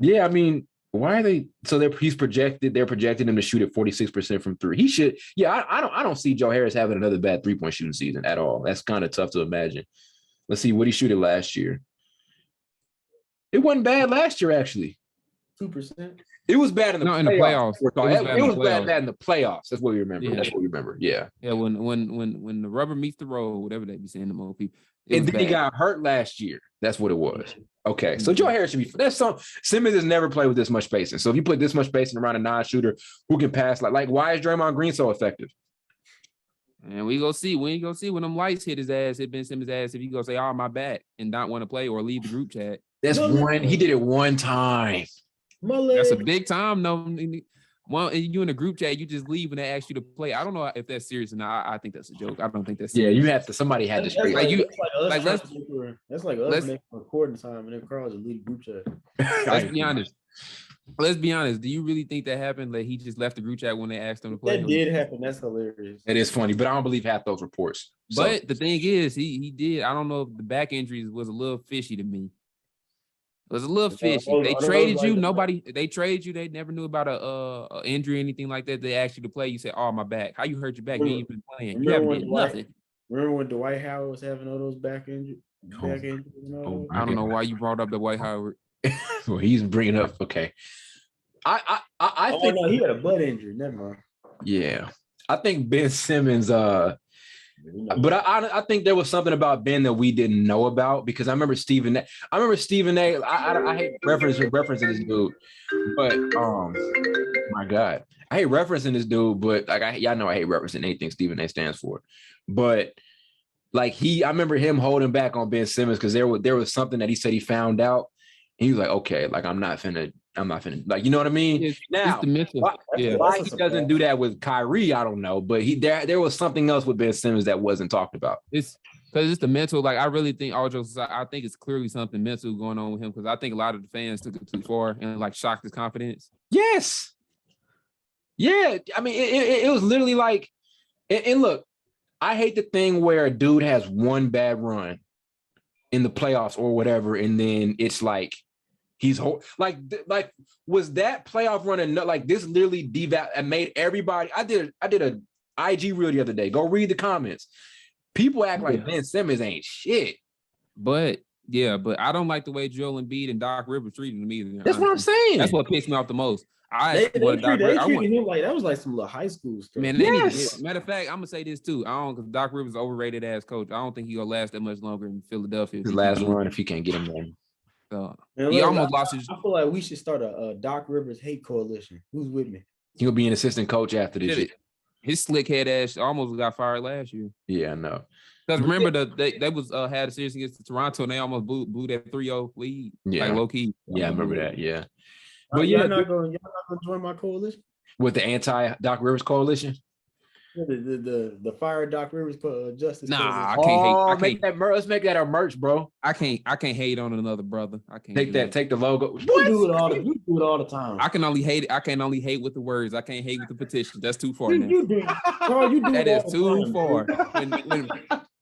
Yeah, I mean, why are they? So they're projecting him to shoot at 46% from three. He should. Yeah, I don't see Joe Harris having another bad 3-point shooting season at all. That's kind of tough to imagine. Let's see what he shooted last year. It wasn't bad last year, actually. 2%. It was bad in the playoffs. It was bad in the playoffs. That's what we remember. Yeah. That's what we remember. Yeah. Yeah. When the rubber meets the road, whatever they be saying to most people. And then he got hurt last year. That's what it was. Okay. So Joe Harris should be. Simmons has never played with this much spacing. So if you put this much spacing around a non-shooter who can pass, like why is Draymond Green so effective? And we go see when them lights hit Ben Simmons' ass, if he go say, "Oh, my back," and not want to play or leave the group chat. That's one. He did it one time. That's a big time. No, well, you in a group chat, you just leave when they ask you to play. I don't know if that's serious or not. I think that's a joke. I don't think that's serious. Yeah, you have to. Somebody had to straight. That's like us making recording time, and then Carl just leave group chat. Let's be honest. Do you really think that happened? Like he just left the group chat when they asked him to play? That did happen. That's hilarious. It is funny, but I don't believe half those reports. But the thing is, he did. I don't know if the back injuries was a little fishy to me. It was a little fishy. They traded you. They traded you. They never knew about a injury or anything like that. They asked you to play. You said, "Oh, my back." How you hurt your back? You ain't been playing. You haven't did nothing. Remember when Dwight Howard was having all those back injuries? I don't know why you brought up the Dwight Howard. Well, he's bringing up. Okay. I think he had a butt injury. Never mind. Yeah, I think Ben Simmons. But I think there was something about Ben that we didn't know about because I remember Stephen A. I hate referencing this dude, but my God, I hate referencing this dude. But like y'all know I hate referencing anything Stephen A. stands for. But like I remember him holding back on Ben Simmons because there was something that he said he found out, and he was like, okay, like I'm not finna, like, you know what I mean? It's the mental. Why he doesn't do that with Kyrie, I don't know. But there was something else with Ben Simmons that wasn't talked about. It's because it's the mental. Like I really think all jokes aside, I think it's clearly something mental going on with him because I think a lot of the fans took it too far and like shocked his confidence. Yes. Yeah. I mean, it was literally like, and look, I hate the thing where a dude has one bad run in the playoffs or whatever, and then it's like, he's like was that playoff run enough? Like this literally made everybody. I did a IG reel the other day. Go read the comments. People act like Ben Simmons ain't shit. But I don't like the way Joel Embiid and Doc Rivers treated him either. That's what I'm saying. That's what pissed me off the most. They treated him like that was like some little high school stuff. Man, matter of fact, I'm gonna say this too. Because Doc Rivers is overrated as coach. I don't think he's gonna last that much longer in Philadelphia. His last run, if he can't get him there. So he almost lost his. I feel like we should start a Doc Rivers hate coalition. Who's with me? He'll be an assistant coach after this year. His slick head ass almost got fired last year. Yeah, I know. Because remember they was had a series against Toronto and they almost blew that 3-0 lead. Yeah, like low key. Yeah, I remember that. Yeah. But y'all not gonna join my coalition with the anti Doc Rivers coalition. The fire Doc Rivers justice. Nah, I can't hate. Let's make that our merch, bro. I can't hate on another brother. I can't take the logo. You do it all the time. I can only hate with the words. I can't hate with the petition. That's too far now. You do that is too far.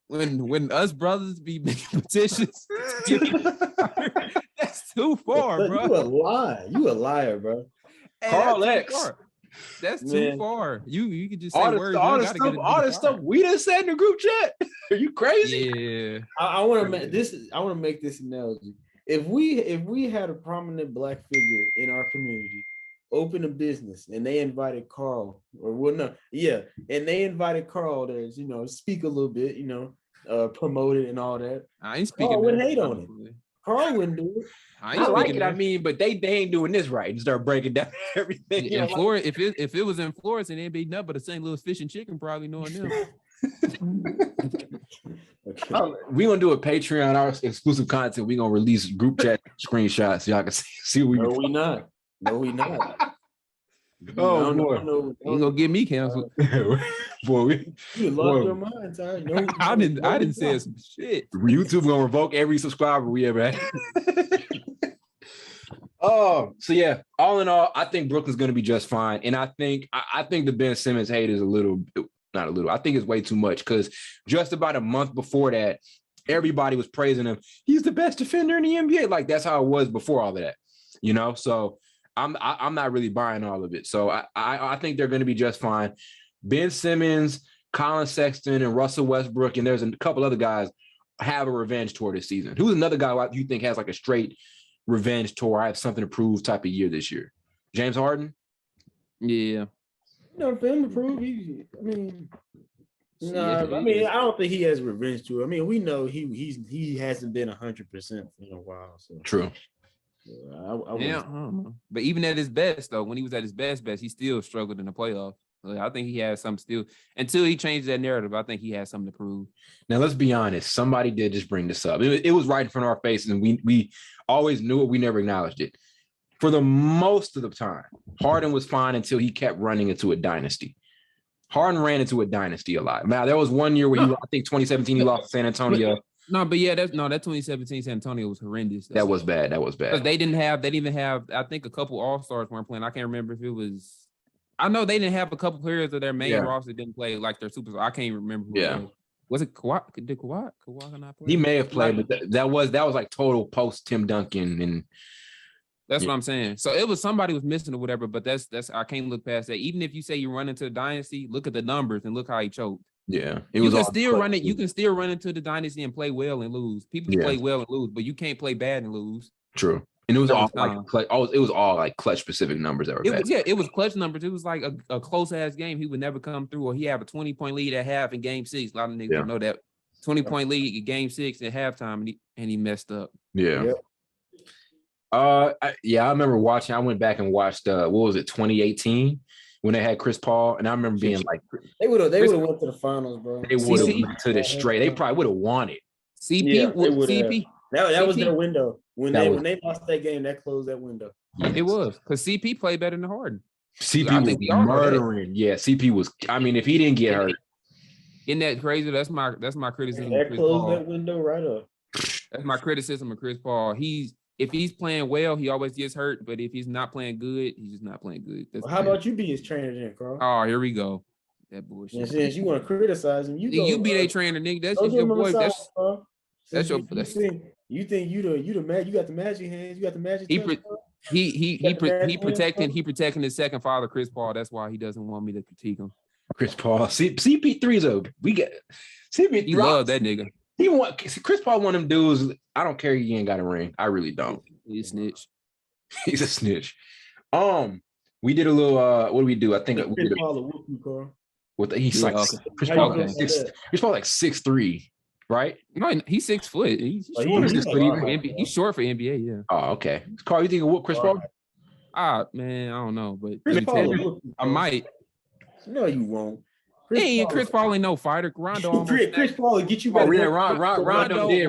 When us brothers be making petitions, that's too far, bro. You a liar, bro. Carl X. That's Man. too far. You could just say all words. the stuff we done said in the group chat. Are you crazy? Yeah. I want to make this. I want to make this analogy. If we had a prominent black figure in our community open a business and they invited Carl, and they invited Carl to speak a little bit, promote it and all that. I ain't speaking. Carl wouldn't hate on it. Carl wouldn't do it. I like it. I mean, but they ain't doing this right and start breaking down everything. In Florida, if it was in Florida, and it'd be nothing but the St. Louis Fish and Chicken, probably knowing them. We gonna do a Patreon, our exclusive content. We gonna release group chat screenshots so y'all can see what we. No, we not. Oh boy, You gonna get me canceled? Boy, you lost your mind, Ty. I didn't say some shit. YouTube gonna revoke every subscriber we ever had. Oh, so yeah. All in all, I think Brooklyn's gonna be just fine, and I think the Ben Simmons hate is not a little. I think it's way too much because just about a month before that, everybody was praising him. He's the best defender in the NBA. Like that's how it was before all of that, So I'm not really buying all of it. So I think they're going to be just fine. Ben Simmons, Colin Sexton, and Russell Westbrook, and there's a couple other guys have a revenge tour this season. Who's another guy you think has like a straight revenge tour? I have something to prove type of year this year. James Harden. Yeah. For him to prove, I don't think he has revenge to it. I mean, we know he hasn't been 100% in a while. So true. I don't know. But even at his best, though, when he was at his best, he still struggled in the playoffs. Like, I think he has something still. Until he changed that narrative, I think he has something to prove. Now, let's be honest. Somebody did just bring this up. It was right in front of our faces, and we always knew it. We never acknowledged it. For the most of the time, Harden was fine until he kept running into a dynasty. Harden ran into a dynasty a lot. Now, there was one year where I think 2017, he lost to San Antonio. No, but yeah, that 2017 San Antonio was horrendous. That was bad. Because they didn't even have, I think a couple All-Stars weren't playing. I can't remember if it was, I know they didn't have a couple players of their main roster didn't play like their superstars. I can't remember who was it Kawhi? Did Kawhi not play? He may have played, but that was like total post Tim Duncan and that's what I'm saying. So it was somebody was missing or whatever, but that's I can't look past that. Even if you say you run into the dynasty, look at the numbers and look how he choked. Yeah, you can still run into the dynasty and play well and lose. People can play well and lose, but you can't play bad and lose. True. And it was all like clutch specific numbers that were bad. It was clutch numbers. It was like a close ass game. He would never come through, or he have a 20-point lead at half in game 6. A lot of niggas don't know that. 20-point lead in game 6 at halftime, and he messed up. Yeah. Yep. I remember watching. I went back and watched 2018 when they had Chris Paul, and I remember being like, they would have went to the finals, bro. They would have went to the straight. They probably would have won it. CP. That was their window. When they lost that game, that closed that window. It was because CP played better than Harden. CP was murdering. Yeah, CP was. I mean, if he didn't get hurt, isn't that crazy? That's my criticism. That closed that window right up. That's my criticism of Chris Paul. If he's playing well, he always gets hurt. But if he's not playing good, he's just not playing good. How about you be his trainer then, Carl? Oh, here we go. That bullshit. And since you want to criticize him, you be their trainer, nigga. That's your boy. That's your. You think you got the magic hands? You got the magic. He protecting his second father, Chris Paul. That's why he doesn't want me to critique him. Chris Paul, CP3's CP3. He love that nigga. Chris Paul, one of them dudes. I don't care. He ain't got a ring. I really don't. He's a snitch. He's a snitch. We did a little. What do we do? I think we did. He's like Chris Paul. Chris Paul like 6'3", right? No, he's 6 foot. He's short. He's short for NBA. Yeah. Oh, okay. Carl, you think of what Chris Paul? Man, I don't know, but I might. No, you won't. Chris Paul ain't no fighter. Rondo Chris Paul will get you back. Rondo did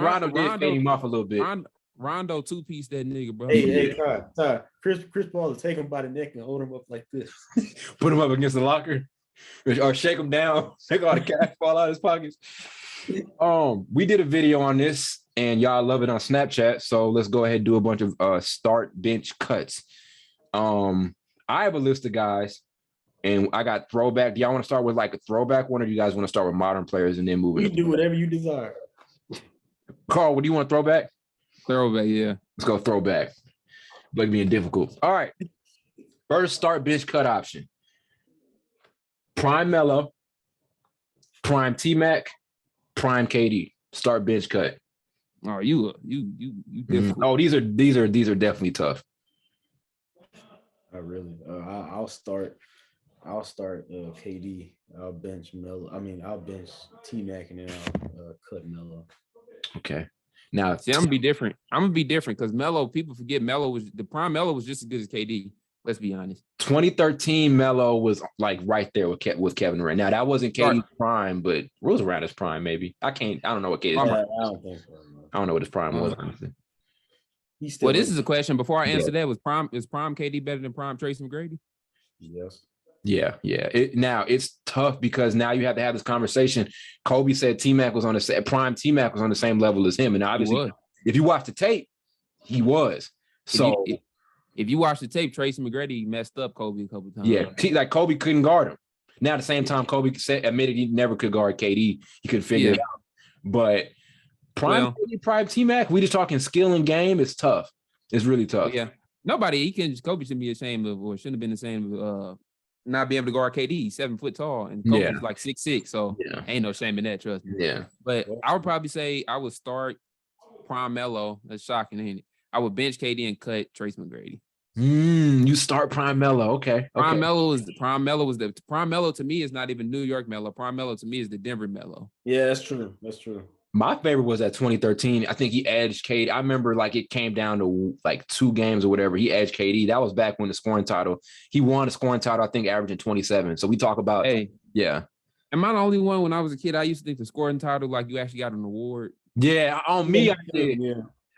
fade him off a little bit. Rondo two-piece that nigga, bro. Hey, Ty. Chris Paul will take him by the neck and hold him up like this. Put him up against the locker. Or shake him down. Take all the cash fall out of his pockets. We did a video on this, and y'all love it on Snapchat. So let's go ahead and do a bunch of start bench cuts. I have a list of guys. And I got throwback. Do y'all want to start with like a throwback one, or do you guys want to start with modern players and then move it? You do whatever you desire. Carl, what do you want? Throwback? Throwback, yeah. Let's go throwback. Like being difficult. All right. First start bench cut option. Prime Melo, prime T-Mac, prime KD. Start bench cut. Oh, you difficult. Oh, these are definitely tough. I really. I'll start KD. I'll bench Melo. I'll bench T-Mac and then I'll cut Melo. Okay. Now, see, I'm gonna be different because Melo. People forget the prime Melo was just as good as KD. Let's be honest. 2013 Melo was like right there with Kevin Durant. Now that wasn't KD's prime, but was around his prime. Maybe I don't know what KD's prime. I don't think so. I don't know what his prime was. Honestly. Well, this is a question. Before I answer that, is prime KD better than prime Tracy McGrady? Yes. Yeah. Now it's tough because now you have to have this conversation. Kobe said T-Mac was on the prime. T-Mac was on the same level as him, and obviously, if you watch the tape, he was. So if you watch the tape, Tracy McGrady messed up Kobe a couple times. Yeah, like Kobe couldn't guard him. Now at the same time, Kobe admitted he never could guard KD. He couldn't figure it out. But prime T-Mac, we just talking skill and game. It's tough. It's really tough. Yeah, Kobe shouldn't be ashamed of, or shouldn't have been ashamed of not being able to guard KD. He's 7 foot tall, and Kobe's like 6'6", so ain't no shame in that, trust me. Yeah. But I would probably say I would start prime Melo. That's shocking, ain't it? I would bench KD and cut Trace McGrady. You start prime Melo, okay. Prime Melo to me is not even New York Melo. Prime Melo to me is the Denver Melo. Yeah, that's true. My favorite was that 2013. I think he edged KD. I remember like it came down to like 2 games or whatever. He edged KD. That was back when the scoring title. He won the scoring title, I think, averaging 27. So we talk about am I the only one when I was a kid? I used to think the scoring title like you actually got an award. Yeah, on me, I did. Yeah.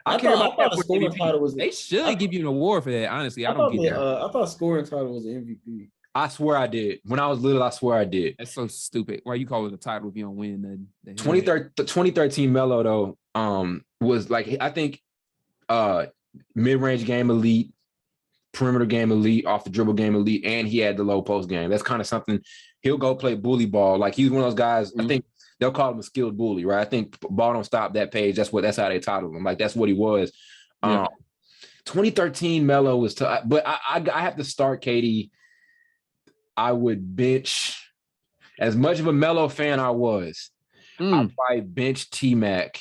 I care about that. The scoring title was. They should give you an award for that. Honestly, I don't get that. I thought scoring title was the MVP. I swear I did. When I was little, I swear I did. That's so stupid. Why you call it a title if you don't win? The 2013 Melo though, was like I think mid-range game elite, perimeter game elite, off the dribble game elite, and he had the low post game. That's kind of something he'll go play bully ball. Like he's one of those guys. I think they'll call him a skilled bully, right? I think ball don't stop that page. That's how they titled him. Like that's what he was. 2013 Melo was tough, but I have to start KD. I would bench, as much of a Melo fan I was, I'd probably bench T-Mac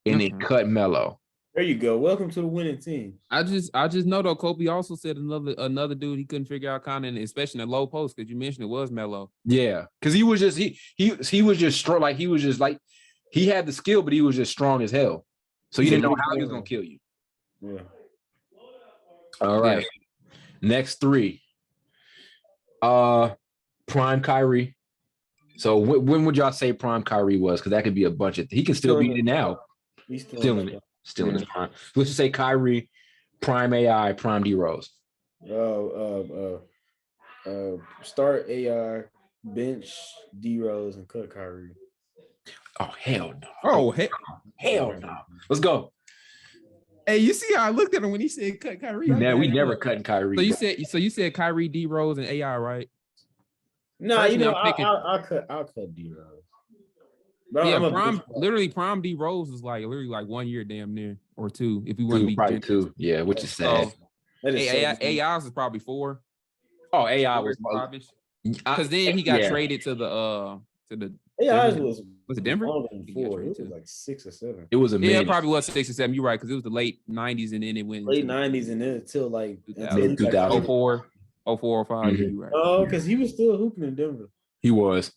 and then cut Melo. There you go. Welcome to the winning team. I just know though, Kobe also said another dude he couldn't figure out kind of, especially in the low post, because you mentioned it was Melo. Yeah, because he was just strong. Like he was just like he had the skill, but he was just strong as hell. So you didn't know how he was gonna kill you. Yeah. All right. Next 3. Prime Kyrie. So when would y'all say prime Kyrie was? Because that could be a bunch of. He can still be in it now. He's still in it. Still in his prime. Let's just say Kyrie, prime AI, prime D Rose. Start AI, bench D Rose, and cut Kyrie. Oh hell no! Oh hell no! Let's go. Hey, you see how I looked at him when he said cut Kyrie? We never cutting Kyrie. So you said Kyrie, D Rose, and AI, right? No, I'll cut D Rose. Prime D Rose is like literally like 1 year damn near or 2 if we want to be probably 2. Yeah, which is sad. AI's is probably 4. Oh, AI was because then he got traded to the AI's was it Denver? 4. It was like 6 or 7. It was it probably was 6 or 7. You're right, because it was the late 90s and then it went late 90s and then until like 2000. 04 or 05. You're right. Oh, because he was still hooping in Denver. He was.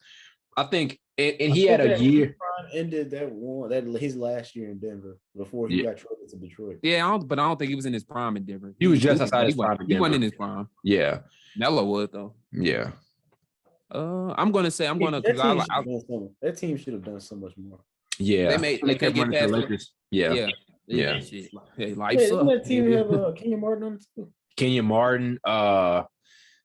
I think, and he had a year. Ended that his last year in Denver before he got traded to Detroit. Yeah, but I don't think he was in his prime in Denver. He was just outside his prime. He wasn't in his prime. Yeah, Melo was though. Yeah. I'm gonna because that team should have done so much more. Yeah, they could get past the Lakers. Yeah. Hey, life's up. That team have Kenyon Martin on it too. Kenyon Martin.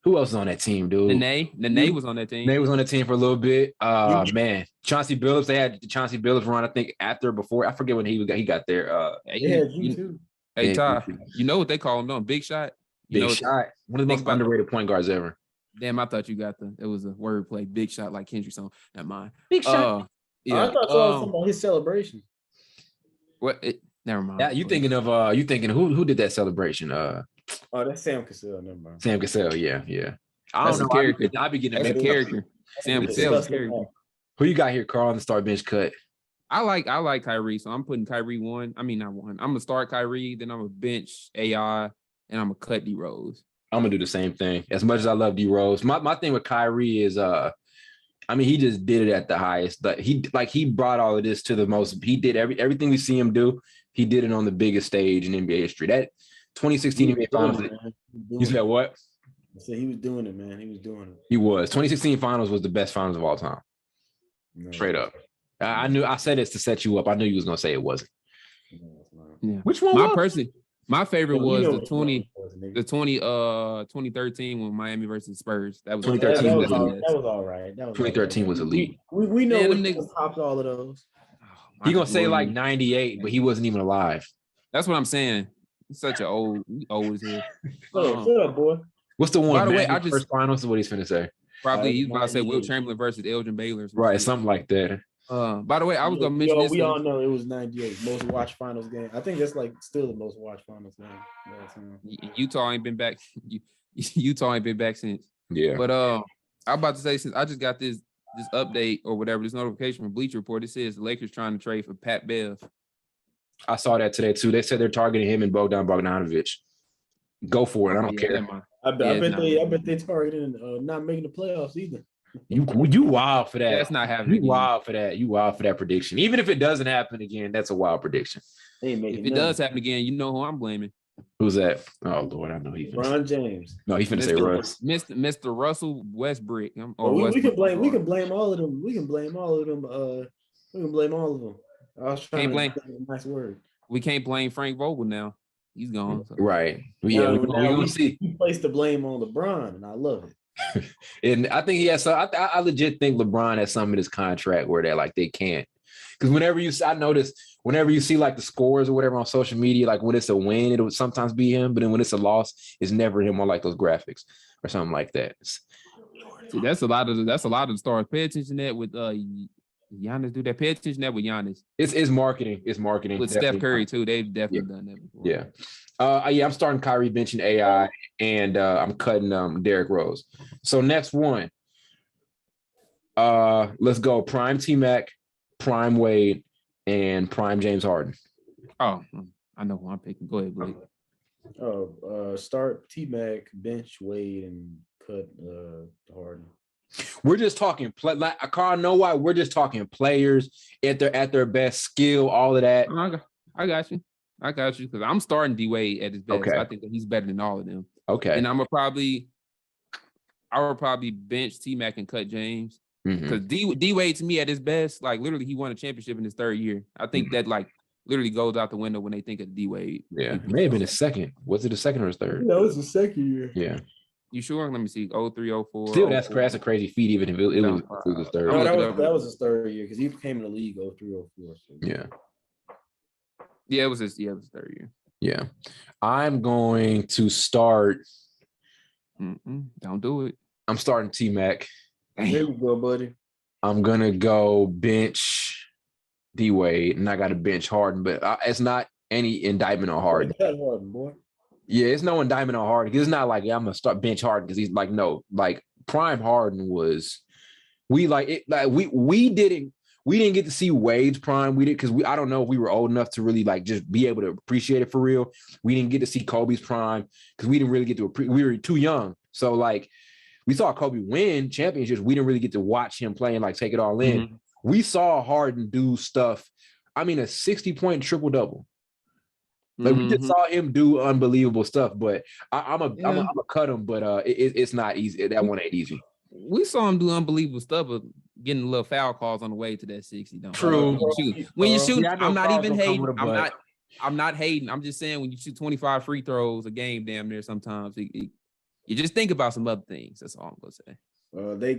Who else is on that team, dude? Nene was on that team. Nene was on the team for a little bit. Man, Chauncey Billups. They had the Chauncey Billups run. I think after or before. I forget when he got there. Hey, Ty, you know what they call him? No, Big Shot. Big Shot. One of the most underrated point guards ever. Damn, I thought you got it was a wordplay. Big Shot like Kendrick song. Not mine. Big Shot. Yeah. I thought you was talking about his celebration. What? Never mind. Yeah, you thinking who did that celebration? Oh, that's Sam Cassell. Never mind. Sam Cassell. Yeah. I don't know. I be getting a character. Sam It's Cassell is disgusting. scary. Who you got here, Carl, on the start bench cut? I like Kyrie, so I'm putting Kyrie one. I mean, not one. I'm gonna start Kyrie, then I'm gonna bench AI, and I'm gonna cut D Rose. I'm gonna do the same thing. As much as I love D Rose, my thing with Kyrie is I mean, he just did it at the highest. But he brought all of this to the most. He did everything we see him do. He did it on the biggest stage in NBA history. That 2016 NBA Finals. You said what? I said he was doing it, man. He was doing it. He was. 2016 Finals was the best finals of all time. No. Straight up. I said this to set you up. I knew you was gonna say it wasn't. Yeah. Which one? My favorite was the 2013 when Miami versus Spurs. That was 2013 was elite. That was all right. 2013 was elite. We know them niggas topped all of those. He gonna say like 98, but he wasn't even alive. That's what I'm saying. He's such an old as hell. Shut up, boy. What's the one? By the way, I just first finals is what he's finna say. Probably he's about to say Will Chamberlain versus Elgin Baylor. Right, something like that. By the way, I was gonna mention this. We all know it was 98, most watched finals game. I think that's like still the most watched finals game. Utah ain't been back. Utah ain't been back since. Yeah. But I'm about to say, since I just got this update or whatever, this notification from Bleacher Report, it says the Lakers trying to trade for Pat Bev. I saw that today too. They said they're targeting him and Bogdan Bogdanović. Go for it. I don't care. I bet they targeting not making the playoffs either. You wild for that. That's not happening. You wild for that. You wild for that prediction. Even if it doesn't happen again, that's a wild prediction. If it does happen again, you know who I'm blaming. Who's that? Oh Lord, I know he's LeBron James. No, he's finna say Russ. Mr. Russell Westbrook. We can blame all of them. We can blame all of them. I was trying to blame a nice word. We can't blame Frank Vogel now. He's gone. So. Right. Yeah, we see. He placed the blame on LeBron, and I love it. And I think he has some. I legit think LeBron has some in his contract where they're like they can't. Because I notice whenever you see like the scores or whatever on social media, like when it's a win, it'll sometimes be him, but then when it's a loss, it's never him on like those graphics or something like that. See, that's a lot of the stars. Pay attention to that with Giannis. Do that. Pay attention to that with Giannis. It's marketing. It's marketing with definitely. Steph Curry too. They've definitely done that before. Yeah. I'm starting Kyrie, benching AI, and I'm cutting Derrick Rose. So next one, let's go prime T-Mac, prime Wade, and prime James Harden. Oh, I know who I'm picking. Go ahead, Blake. Start T-Mac, bench Wade, and cut Harden. We're just talking play. Like Carl, know why? We're just talking players at their best skill, all of that. I got you. Because I'm starting D Wade at his best. Okay. I think that he's better than all of them. Okay. And I would probably bench T-Mac and cut James. Because D Wade to me at his best, like literally he won a championship in his third year. I think that like literally goes out the window when they think of D Wade. Yeah, it may have been his second. Was it his second or his third? No, it was his second year. Yeah. You sure? Let me see. 03, 04. Still, that's a crazy feat, even if it was his third. No, that was his third year because he came in the league 03, 04. So. Yeah. Yeah, it was his third year. Yeah. I'm going to start. Don't do it. I'm starting T-Mac. There you go, buddy. I'm going to go bench D-Wade, and I got to bench Harden, but it's not any indictment on Harden. Harden, boy. Yeah, it's no indictment on Harden. It's not like, I'm going to start bench Harden because he's like, no. Like, prime Harden was – we didn't get to see Wade's prime. We did because I don't know if we were old enough to really like just be able to appreciate it for real. We didn't get to see Kobe's prime because we didn't really get to we were too young. So like we saw Kobe win championships. We didn't really get to watch him play and like take it all in. We saw Harden do stuff. I mean, a 60-point triple-double. Like we just saw him do unbelievable stuff. But I'm a cut him. But it's not easy. That one ain't easy. We saw him do unbelievable stuff, but getting little foul calls on the way to that 60. Don't True. When you shoot, I'm not even hating. I'm not hating. I'm just saying when you shoot 25 free throws a game, damn near sometimes you just think about some other things. That's all I'm gonna say. They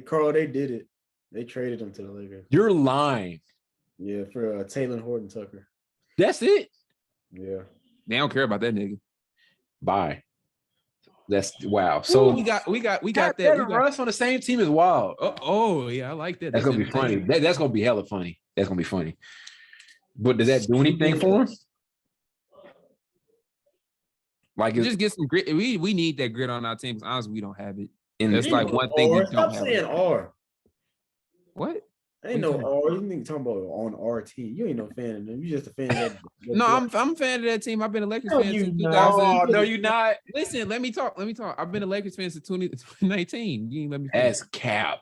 did it. They traded him to the Lakers. You're lying. Yeah, for Taylor Horton Tucker. That's it. Yeah. They don't care about that nigga. Bye. That's wow. So we got that. Russ on the same team is wild. Oh yeah, I like that. That's gonna be funny. That's gonna be hella funny. That's gonna be funny. But does that do anything for him? Like just get some grit. We need that grit on our team. Honestly, we don't have it. That's like one thing we don't have. Stop saying R. What? I ain't no R. You nigga talking about on our team. You ain't no fan of them. You just a fan of that. No, I'm a fan of that team. I've been a Lakers fan since 2000. Oh, no, you're not. Listen, let me talk. I've been a Lakers fan since 2019. You ain't let me finish. That's cap.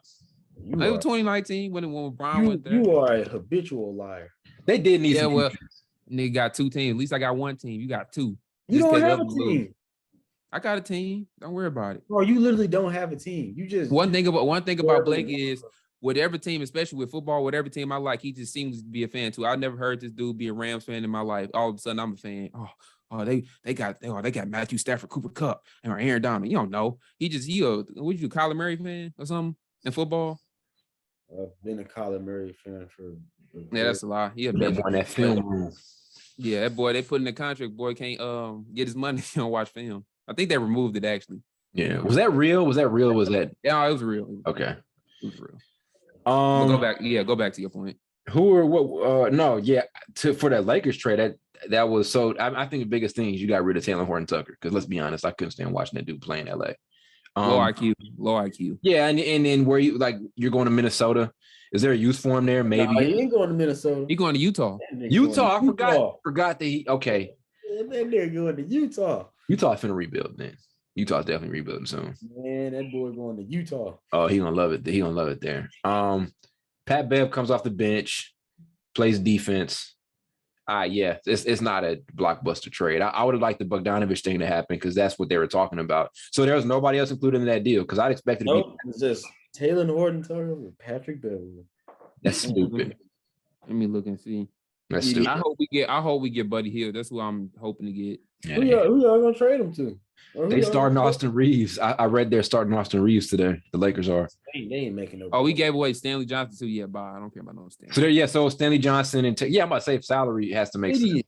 It was 2019 when Brian went there. You are a habitual liar. They did need some. Well, nigga got 2 teams. At least I got 1 team. You got 2. You don't have a team. I got a team. Don't worry about it. Bro, you literally don't have a team. You just one thing about Blake is whatever team, especially with football, whatever team I like, he just seems to be a fan too. I never heard this dude be a Rams fan in my life. All of a sudden, I'm a fan. They got Matthew Stafford, Cooper Kupp, and Aaron Donald. You don't know. What you, Kyler Murray fan or something in football? I've been a Kyler Murray fan for. Yeah, that's a lie. He a bitch on that film room. Yeah, that boy, they put in the contract. Boy can't get his money if you don't watch film. I think they removed it actually. Yeah, was that real? Was that? Yeah, it was real. Okay, it was real. Go back. Yeah, go back to your point. Who or what? No, yeah. For that Lakers trade, that was so. I think the biggest thing is you got rid of Taylor Horton Tucker because let's be honest, I couldn't stand watching that dude play in LA. Low IQ. Yeah, and then where you're going to Minnesota? Is there a use for him there? Maybe he ain't going to Minnesota. He going to Utah. Utah. I forgot that he. Okay. That nigga going to Utah. Utah's finna rebuild then. Utah's definitely rebuilding soon. Man, that boy going to Utah. Oh, he gonna love it. He gonna love it there. Pat Bev comes off the bench, plays defense. Yeah, it's not a blockbuster trade. I would have liked the Bogdanovich thing to happen because that's what they were talking about. So there was nobody else included in that deal because I'd expected to be. It's just Taylor Horton Tucker with Patrick Beverly. That's stupid. Let me look and see. That's stupid. I hope we get Buddy Hield. That's who I'm hoping to get. Yeah, who y'all gonna trade him to? They starting Austin Reeves. I read they're starting Austin Reeves today. The Lakers are. They ain't making no. Oh, we gave away Stanley Johnson too. Yeah, bye. I don't care about no Stanley. So there, so Stanley Johnson and I'm about to say salary has to make sense.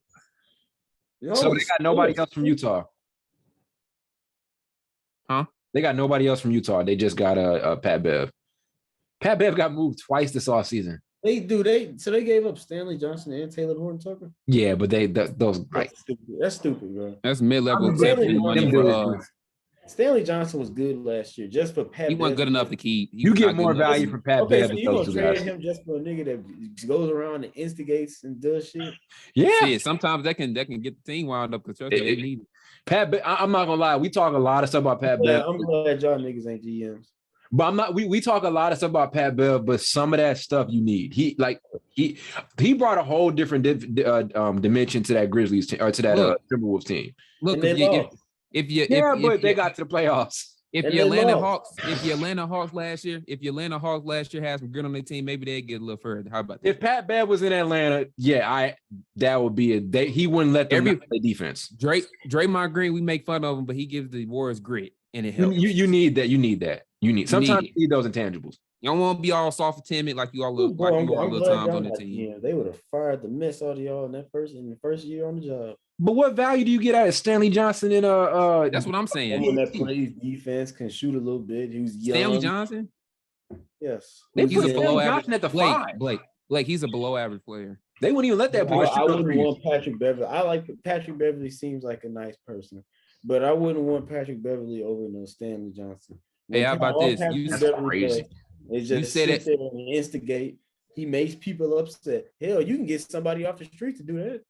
So they got nobody else from Utah. Huh? They got nobody else from Utah. They just got a Pat Bev. Pat Bev got moved twice this offseason. They gave up Stanley Johnson and Taylor Horton Tucker. Yeah, but those right. That's stupid, bro. That's mid-level money. Stanley Johnson was good last year, just for Pat. He wasn't good enough to keep. You get more value from Pat Bev. So you gonna trade him just for a nigga that goes around and instigates and does shit? Yeah. Sometimes that can get the team wound up because they need it. Pat Bev, I'm not gonna lie. We talk a lot of stuff about Pat Bev. I'm glad y'all niggas ain't GMs. But I'm not. We talk a lot of stuff about Pat Bev, but some of that stuff you need. He brought a whole different dimension to that Grizzlies team or to that Timberwolves team. Look, if they got to the playoffs. If your Atlanta Hawks last year had some grit on their team, maybe they'd get a little further. How about that? If Pat Bev was in Atlanta, that would be he wouldn't let them play defense. Draymond Green, we make fun of him, but he gives the Warriors grit and it helps. You need that. Sometimes you need those intangibles. You don't want to be all soft and timid like you all look little times on the team. Yeah, they would have fired the mess out of y'all in the first year on the job. But what value do you get out of Stanley Johnson in That's what I'm saying. Someone that plays defense, can shoot a little bit. He was young. Stanley Johnson? Yes. He's a below average at the Blake, he's a below average player. They wouldn't even let that boy. I wouldn't want Patrick Beverly. I like Patrick Beverly. Seems like a nice person, but I wouldn't want Patrick Beverly over no Stanley Johnson. Hey, how about this? That's crazy. It's just you said it. And instigate. He makes people upset. Hell, you can get somebody off the street to do that.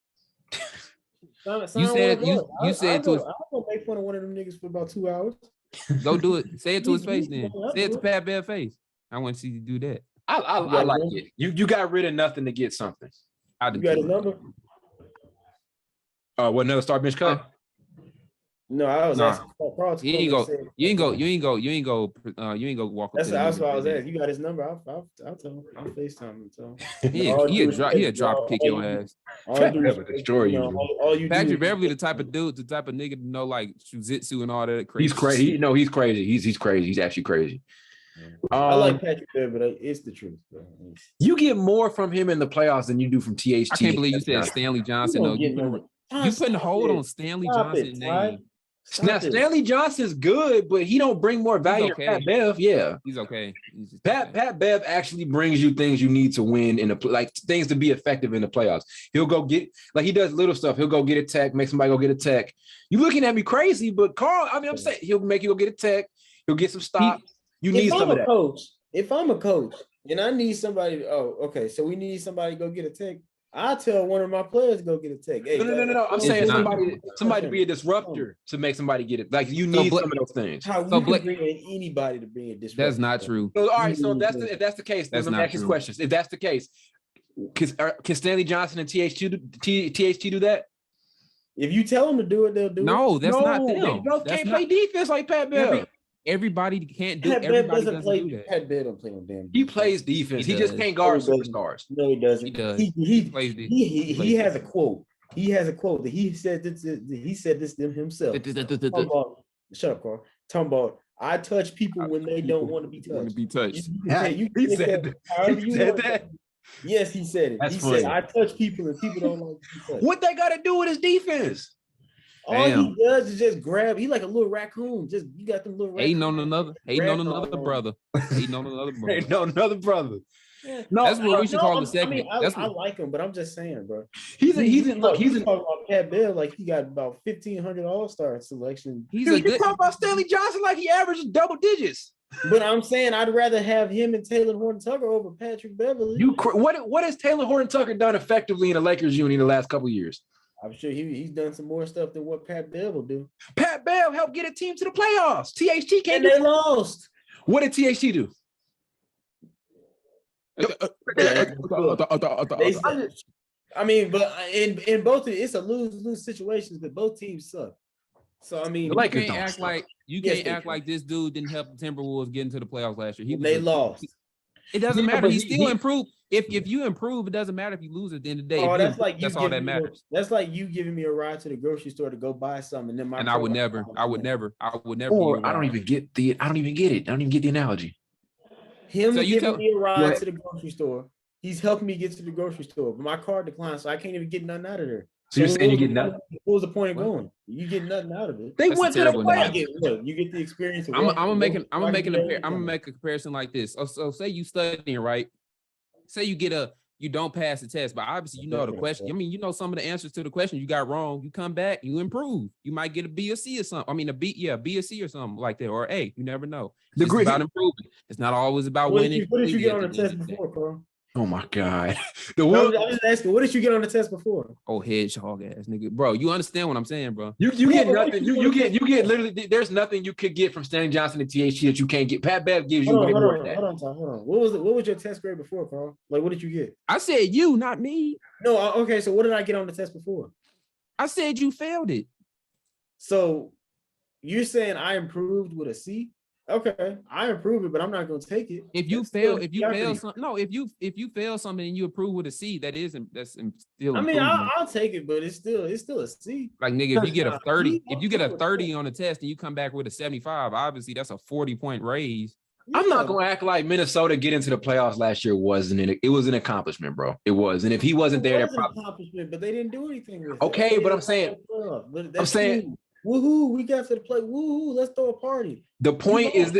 You said to I'm gonna make fun of one of them niggas for about 2 hours. Go do it. Say it to his face then. Say it to Pat Bev face. I want to see you do that. I like it. You got rid of nothing to get something. You got his number? What, another star bench cut? No, I was asking. You ain't go walk up. That's what I was asking. You got his number? I'll tell him. I'll FaceTime him. Tell him. He'll drop kick your ass. Patrick Beverly, the type of nigga to know like jujitsu and all that crazy. He's crazy. He's crazy. He's crazy. He's actually crazy. I like Patrick Beverly, but it's the truth. Bro. You get more from him in the playoffs than you do from THT. I can't believe you said Stanley Johnson. You putting a hold on Stanley Johnson's name. Now Stanley Johnson's good, but he don't bring more value to Pat Bev. Yeah, he's okay. Pat Bev actually brings you things you need to win in things to be effective in the playoffs. He'll go get he does little stuff. He'll go get a tech, make somebody go get a tech. You looking at me crazy, but Carl, I'm saying he'll make you go get a tech. He'll get some stops. You need some of that. If I'm a coach And I need somebody. Oh, okay. So we need somebody to go get a tech. I'll tell one of my players to go get a tech. Hey, No. I'm saying somebody to be a disruptor to make somebody get it. Like you need some of those things. How you can bring in anybody to bring a disruptor? That's not true. So, all right. So if that's the case, then let me ask you questions. If that's the case, can Stanley Johnson and THT do that? If you tell them to do it, they'll do it. No, that's not them. They both can't play defense like Pat Bev. Everybody can't do. Pat Everybody doesn't do that. Pat Bev don't play no damn. He plays defense. He just can't guard superstars. No, he doesn't. He does. He has a quote. He has a quote that he said this. He said this to himself. Shut up, Carl. Talking about I touch people when they don't want to be touched. He said that. Yes, he said it. That's he funny. said I touch people and people don't like to be touched. What they got to do with his defense? All he does is just grab. He like a little raccoon. Just you got them little. Hating on another brother. Hating on another brother. Ain't no another brother. Yeah. No, that's what we should call the segment. I like him, but I'm just saying, bro. He's talking about Pat Bev like he got about 1,500 All-Star selection. He's talking about Stanley Johnson like he averages double digits. But I'm saying I'd rather have him and Taylor Horton-Tucker over Patrick Beverly. What has Taylor Horton-Tucker done effectively in the Lakers union the last couple of years? I'm sure he's done some more stuff than what Pat Bev will do. Pat Bev helped get a team to the playoffs. THT can't. And they lost. What did THT do? I mean, but in both, it's a lose-lose situations, but both teams suck. So I mean, you can't act like this dude didn't help the Timberwolves get into the playoffs last year. They lost. It doesn't matter. He still improved. If you improve, it doesn't matter if you lose at the end of the day. That's all that matters. That's like you giving me a ride to the grocery store to go buy something, and then I would never. I don't even get it. I don't even get the analogy. Him giving me a ride to the grocery store. He's helping me get to the grocery store, but my card declined, so I can't even get nothing out of there. So you're saying you get nothing? What was the point of going? You get nothing out of it. They went to the playoffs. You get the experience. I'm gonna make a comparison like this. So say you studying, right? Say you don't pass the test, but obviously you know the question. I mean, you know some of the answers to the question you got wrong. You come back, you improve. You might get a B or C or something. I mean, B or C or something like that, or A. You never know. It's about improving. It's not always about winning. What did you get on the test before, Carl? Oh my God. I'm just asking, what did you get on the test before? Oh, hedgehog ass nigga. Bro, you understand what I'm saying, bro. You get nothing. You get literally, there's nothing you could get from Stanley Johnson and THT that you can't get. Pat Bev gives you way more than that. Hold on. What was your test grade before, Carl? Like, what did you get? I said you, not me. No, okay, so what did I get on the test before? I said you failed it. So you're saying I improved with a C? Okay, I improve it, but I'm not going to take it. If you fail something and you approve with a C, that's still. I mean, I'll take it, but it's still a C. Like nigga, if you get a 30, if you get a 30 on the test and you come back with a 75, obviously that's a 40-point raise. Yeah. I'm not gonna act like Minnesota getting into the playoffs last year it was an accomplishment, bro. It was, and if he wasn't there, that probably accomplishment, but they didn't do anything with it. Okay, but I'm saying, woohoo, we got to the play. Woohoo, let's throw a party. The point is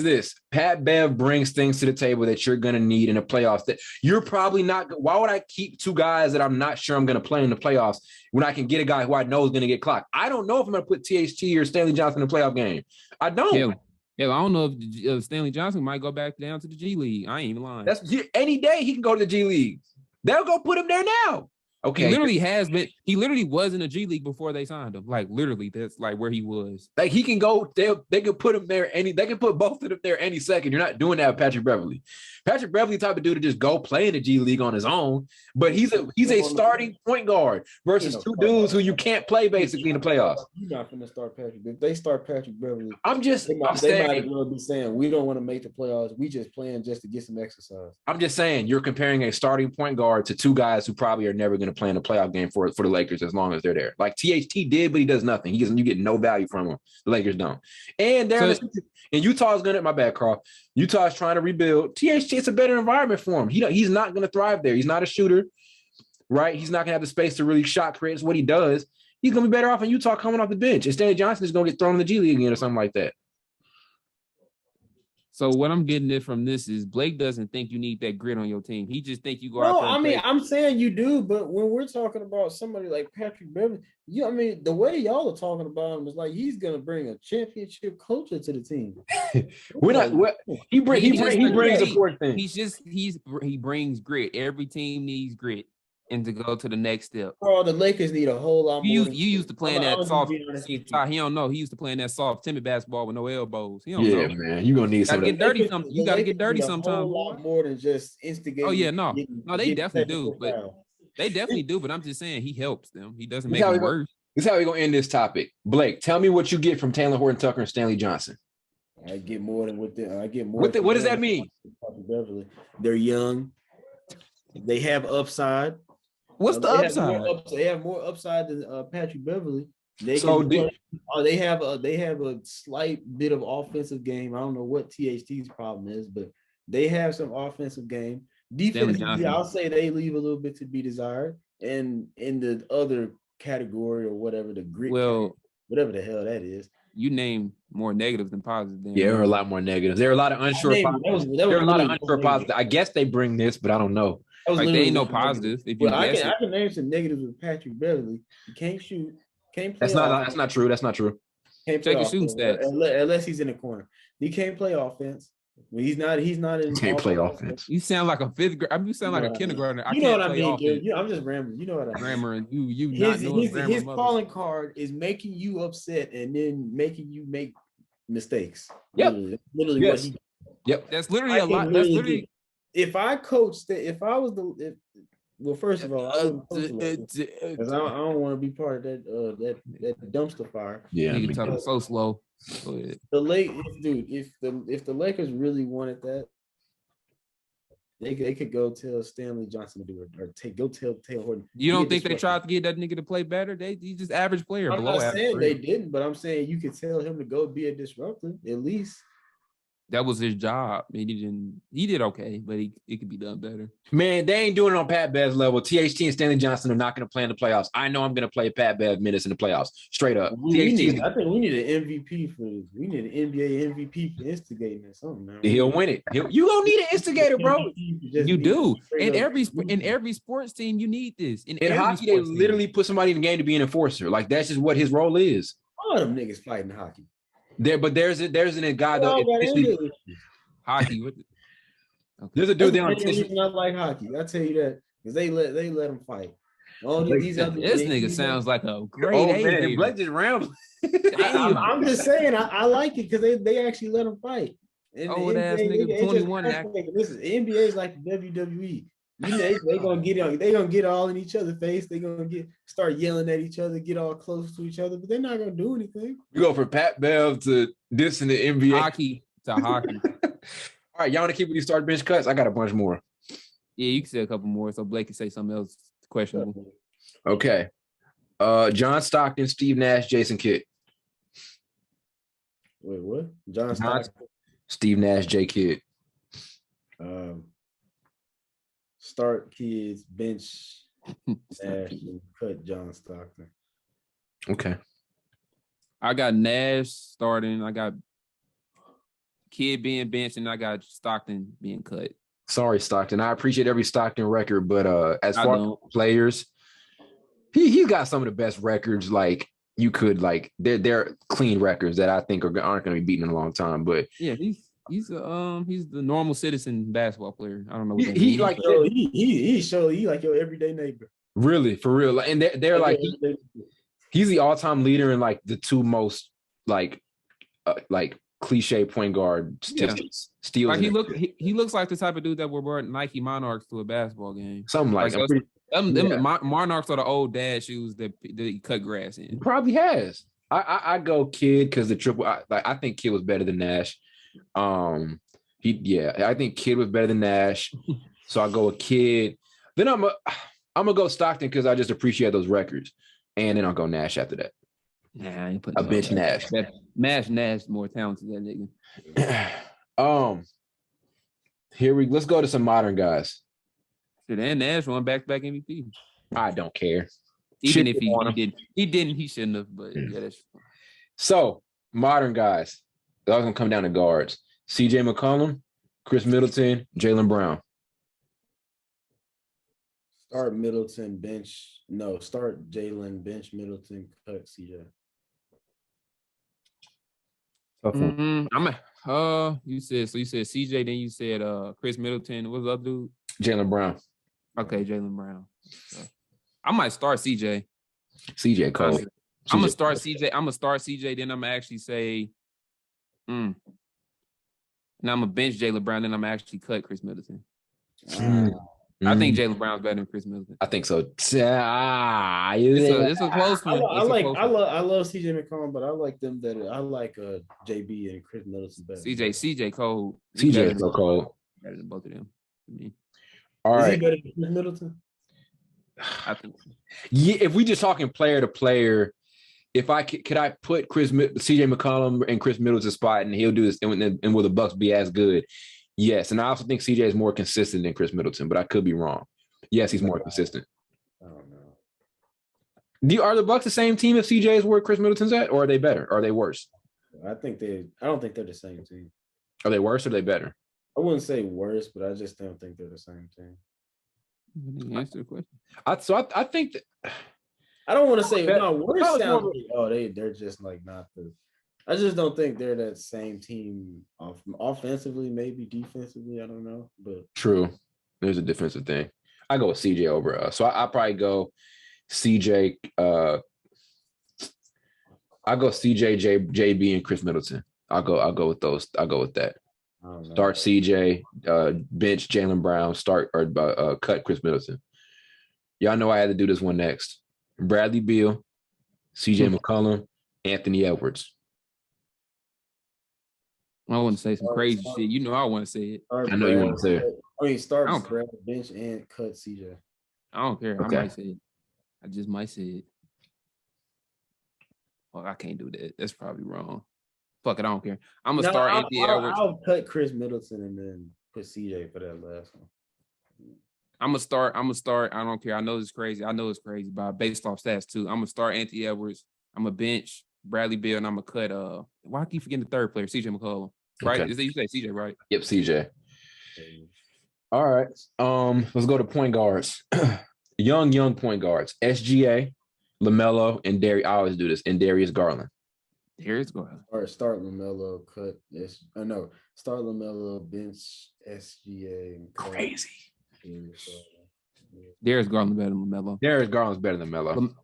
this: Pat Bev brings things to the table that you're gonna need in the playoffs. That you're probably not. Why would I keep two guys that I'm not sure I'm gonna play in the playoffs when I can get a guy who I know is gonna get clocked? I don't know if I'm gonna put THT or Stanley Johnson in the playoff game. I don't. Yeah, I don't know if Stanley Johnson might go back down to the G League. I ain't even lying. Any day he can go to the G League. They'll go put him there now. Okay. He literally was in the G League before they signed him. Like literally, that's like where he was. Like he can go, they can put him there they can put both of them there any second. You're not doing that with Patrick Beverly. Patrick Beverly type of dude to just go play in the G League on his own, but he's a starting point guard versus two dudes who you can't play basically in the playoffs. You're not gonna start Patrick. If they start Patrick Beverly, they might as well be saying we don't want to make the playoffs. We just playing just to get some exercise. I'm just saying you're comparing a starting point guard to two guys who probably are never going to play in a playoff game for the Lakers as long as they're there. Like THT did, but he does nothing. You get no value from him. The Lakers don't. And and Utah's gonna. My bad, Carl. Utah's trying to rebuild. THT, it's a better environment for him. He's not going to thrive there. He's not a shooter, right? He's not going to have the space to really shot create. It's what he does. He's going to be better off in Utah coming off the bench. And Stanley Johnson is going to get thrown in the G League again or something like that. So what I'm getting it from this is Blake doesn't think you need that grit on your team. He just think you go out No, there. I mean, I'm saying you do, but when we're talking about somebody like Patrick Beverly, I mean, the way y'all are talking about him is like he's gonna bring a championship culture to the team. We're not. He brings support things. He brings grit. Every team needs grit, and to go to the next step. Bro, the Lakers need a whole lot more. You used to playing that soft. He don't know. He used to playing that soft, timid basketball with no elbows. He don't know. Man, you gonna need some. Get dirty. You got to get dirty sometimes. A whole lot more than just instigating. Oh yeah, no, they definitely do. But they definitely do. But I'm just saying he helps them. He doesn't make it worse. This is how we're gonna end this topic. Blake, tell me what you get from Taylor Horton Tucker and Stanley Johnson. I get more than I get more. What does that mean? They're young. They have upside. What's the upside? They have more upside than Patrick Beverly. They have a slight bit of offensive game. I don't know what THT's problem is, but they have some offensive game. Defensively, I'll say they leave a little bit to be desired. And in the other category or whatever, the grit, whatever the hell that is. You name more negatives than positives. There are a lot more negatives. There are a lot of unsure positives. There are a lot of unsure positives. I guess they bring this, but I don't know. Like they ain't no positive. I can name some negatives with Patrick Beverly. He can't shoot, can't play. That's not true. That's not true. Can't check your shooting stats unless he's in the corner. He can't play offense. When he's not in. Can't play offense. You sound like a fifth grade. You sound like a kindergartner. You know what I mean, dude. I'm just rambling. You know what I mean. Grammar and you not knowing grammar. His calling card is making you upset and then making you make mistakes. Yep. Literally what he. Yep. That's literally a lot. That's literally. If I coached, well, first of all, I wouldn't coach because I don't want to be part of that dumpster fire. Yeah, you talking so slow. Go ahead. If the Lakers really wanted that, they could go tell Stanley Johnson to do it, or go tell Taylor Horton. You don't think they tried to get that nigga to play better? He's just average player. I'm not saying they didn't, but I'm saying you could tell him to go be a disruptor at least. That was his job. He did okay, but it could be done better. Man, they ain't doing it on Pat Bev's level. THT and Stanley Johnson are not going to play in the playoffs. I know I'm going to play Pat Bev minutes in the playoffs. Straight up. I think we need an MVP for this. We need an NBA MVP for instigating or something. Man. He'll win it. You gonna need an instigator, bro. You do. In every sports team, you need this. In hockey, they literally put somebody in the game to be an enforcer. Like that's just what his role is. All them niggas fighting hockey. There's a guy though. Hockey. Okay. There's a dude there on not like hockey. I tell you that because they let them fight. This nigga sounds like a great man. Blake just rambling. I'm just saying I like it because they actually let them fight. Old ass nigga, 21. Listen, NBA is like the WWE. They gonna get on. They gonna get all in each other's face. They gonna start yelling at each other, get all close to each other, but they're not gonna do anything. You go from Pat Bev to this in the NBA. Hockey to hockey. All right, y'all want to keep with these start bench cuts? I got a bunch more. Yeah, you can say a couple more, so Blake can say something else questionable. Okay. John Stockton, Steve Nash, Jason Kidd. Wait, what? John Stockton, Steve Nash, J Kidd. Start Kids, bench Nash, and cut John Stockton. Okay. I got Nash starting. I got Kidd being benched, and I got Stockton being cut. Sorry, Stockton. I appreciate every Stockton record, but as far as players, he's got some of the best records. Like you could they're clean records that I think aren't going to be beaten in a long time. But yeah, he's the normal citizen basketball player. I don't know. What he like your everyday neighbor. Really, for real, and they're like he's the all-time leader in like the two most like cliche point guard statistics. Steals. Like he looks like the type of dude that would wear Nike Monarchs to a basketball game. Something like Monarchs are the old dad shoes that he cut grass in. Probably has. I go Kidd because the triple. I think Kidd was better than Nash. I think Kidd was better than Nash. So I go with Kidd. Then I'm gonna go Stockton because I just appreciate those records, and then I'll go Nash after that. Nah, I ain't putting a bench Nash. Nash more talented than that nigga. Let's go to some modern guys. And Nash won back-to-back MVP. I don't care. Even if he didn't, he shouldn't have. But yeah, that's so modern guys. That was gonna come down to guards. CJ McCollum, Chris Middleton, Jaylen Brown. Start Middleton, bench. No, start Jalen, bench Middleton, cut CJ. Tough one. You said CJ, then you said Chris Middleton. What's up, dude? Jaylen Brown. Okay, Jaylen Brown. So, I might start CJ. CJ Cole. I'm gonna start CJ. I'm gonna start CJ. Then I'm gonna actually say, Now I'm gonna bench Jaylen Brown. Then I'm gonna actually cut Chris Middleton. I think Jaylen Brown's better than Chris Middleton. I think so. It's a close one. I love CJ McCollum, but I like them better. I like JB and Chris Middleton better. CJ Cole. CJ is so cold. Better than both of them. All right. Is he better than Chris Middleton? I think so. Yeah, if we just talking player to player, if I could I put CJ McCollum in Chris Middleton's spot and he'll do this, and will the Bucks be as good? Yes, and I also think CJ is more consistent than Chris Middleton, but I could be wrong. Yes, he's more consistent. I don't know. Are the Bucks the same team if CJ is where Chris Middleton's at, or are they better? Or are they worse? I don't think they're the same team. Are they worse or are they better? I wouldn't say worse, but I just don't think they're the same team. Answer the question. I think that I don't want to say worse. Sounds like, they're just like not the. I just don't think they're that same team. Offensively, maybe defensively, I don't know. But true, there's a defensive thing. I go with CJ over us, so I probably go CJ. I go CJ, JB, and Chris Middleton. I'll go with those. I'll go with that. Start CJ, bench Jaylen Brown, cut Chris Middleton. Y'all know I had to do this one next. Bradley Beal, CJ McCollum, Anthony Edwards. I want to say some crazy shit. You know I want to say it. I know you want to say it. I mean, start Bradley, bench, and cut CJ. I don't care. Okay. I might say it. I just might say it. Well, I can't do that. That's probably wrong. Fuck it, I don't care. I'm gonna start Anthony Edwards. I'll cut Chris Middleton and then put CJ for that last one. I'm gonna start. I don't care. I know it's crazy, but based off stats too. I'm gonna start Anthony Edwards. I'm gonna bench Bradley Beal, and I'm gonna cut. Why I keep forgetting the third player, CJ McCollum. Right? Okay. Is that you say CJ, right? Yep, CJ. All right. Let's go to point guards. young point guards. SGA, LaMelo, and Darius. I always do this. And Darius Garland. Darius Garland. Or start LaMelo, cut this. Start LaMelo, bench SGA. And cut crazy. Darius Garland better than LaMelo. Darius Garland's better than Melo.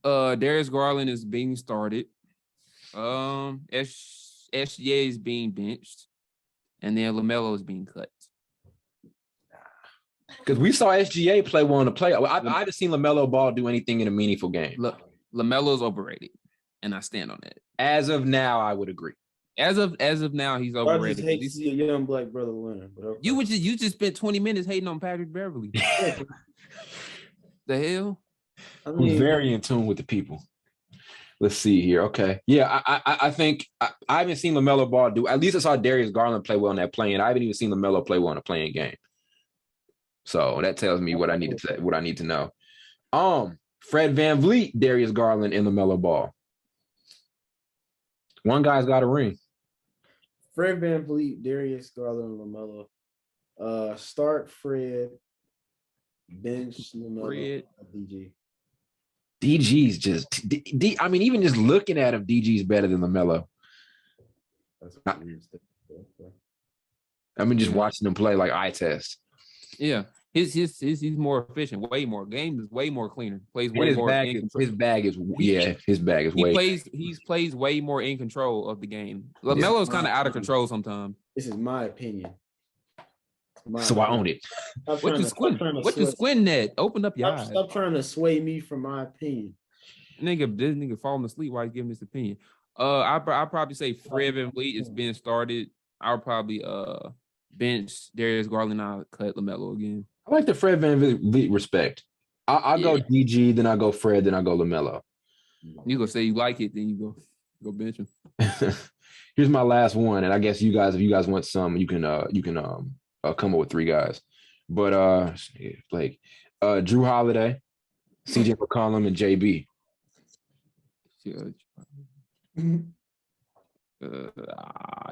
Darius Garland is being started. SGA is being benched, and then LaMelo is being cut. Because we saw SGA play well in the play. I haven't seen LaMelo Ball do anything in a meaningful game. Look, LaMelo's overrated, and I stand on that. As of now, I would agree. As of now, he's overrated. I just hate to see a young black brother winning. Okay. You just spent 20 minutes hating on Patrick Beverly. The hell? I mean, Who's very in tune with the people. Let's see here. Okay. Yeah, I think I haven't seen LaMelo Ball do. At least I saw Darius Garland play well in that play-in. I haven't even seen LaMelo play well in a playing game. So that tells me what I need to say, what I need to know. Fred VanVleet, Darius Garland, and LaMelo Ball. One guy's got a ring. Fred VanVleet, Darius Garland, and LaMelo. Start Fred, bench LaMelo, DG. DG's just I mean, even just looking at him, DG's better than LaMelo. That's weird stuff. I mean, just watching him play like eye test. Yeah, he's more efficient, way more. Game is way more cleaner. Plays way more. His bag is way. He plays way more in control of the game. LaMelo's kind of out of control sometimes. This is my opinion. So I own it. What you squinting at? Open up your eyes. Stop trying to sway me from my opinion. This nigga falling asleep while he's giving his opinion. I'll probably say Fred VanVleet is being started. I'll probably bench Darius Garland. I'll cut LaMelo again. I like the Fred VanVleet respect. I'll go DG, then I go Fred, then I go LaMelo. You gonna say you like it, then you go bench him. Here's my last one, and I guess you guys, if you guys want some, you can come up with three guys. But Drew Holiday, CJ McCollum, and JB.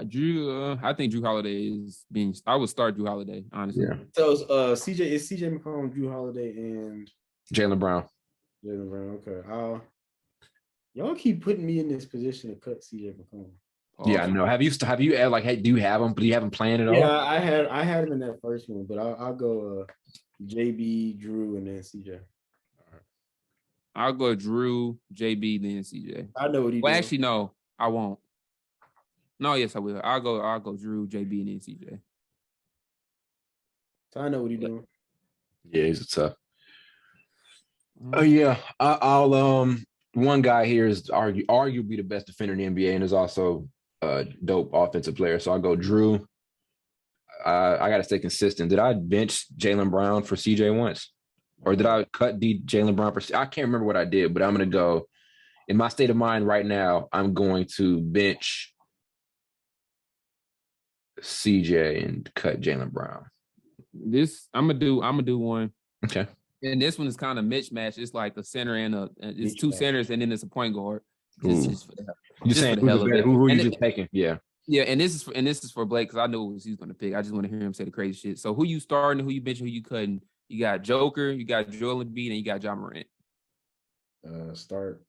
Drew. I think Drew Holiday is being. I would start Drew Holiday, honestly. Yeah. So CJ McCollum, Drew Holiday, and Jaylen Brown. Jaylen Brown. Okay. Y'all keep putting me in this position to cut CJ McCollum. Yeah, I know. Have you like? Hey, do you have him? Do you have him playing at all? Yeah, I had him in that first one, but I'll go JB, Drew, and then CJ. I'll go Drew, JB, then CJ. I know what he. Well, actually, no, I won't. No, yes, I will. I'll go Drew, JB, and then CJ. So I know what he's doing. Yeah, he's tough. Oh yeah, I'll one guy here is arguably the best defender in the NBA and is also a dope offensive player. So I'll go Drew. I got to stay consistent. Did I bench Jaylen Brown for CJ once? Or did I cut Jaylen Brown for I can't remember what I did, but I'm going to go. In my state of mind right now, I'm going to bench CJ and cut Jaylen Brown. I'm gonna do one. Okay. And this one is kind of mismatched. It's like a center and it's two centers and then it's a point guard. You're saying who are you just taking? Yeah. Yeah, and this is for Blake because I knew he was going to pick. I just want to hear him say the crazy shit. So who you starting, who you benching, who you cutting? You got Joker, you got Joel Embiid, and you got Ja Morant. Start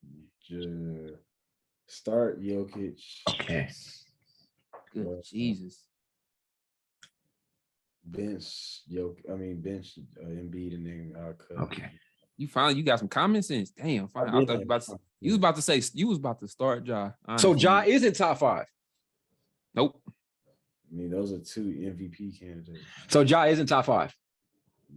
Jokic. Okay. Good Jesus. Bench Embiid and then cut. Okay. You got some common sense. Damn, fine. I thought you was about to start Ja. Honestly. So Ja isn't top 5. Nope. I mean, those are 2 MVP candidates. So Ja isn't top 5.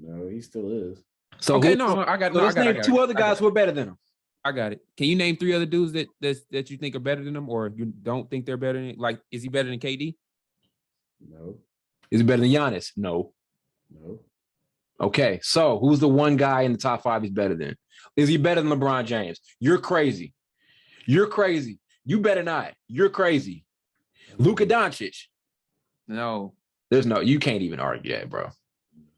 No, he still is. So okay, I got. Let's name 2 other guys who are better than him. I got it. Can you name 3 other dudes that you think are better than him, or you don't think they're better than? Like, is he better than KD? No. Is he better than Giannis? No. No. Okay, so who's the one guy in the top 5 he's better than? Is he better than LeBron James? You're crazy. You're crazy. You better not. You're crazy. Luka Doncic. No. You can't even argue that, bro.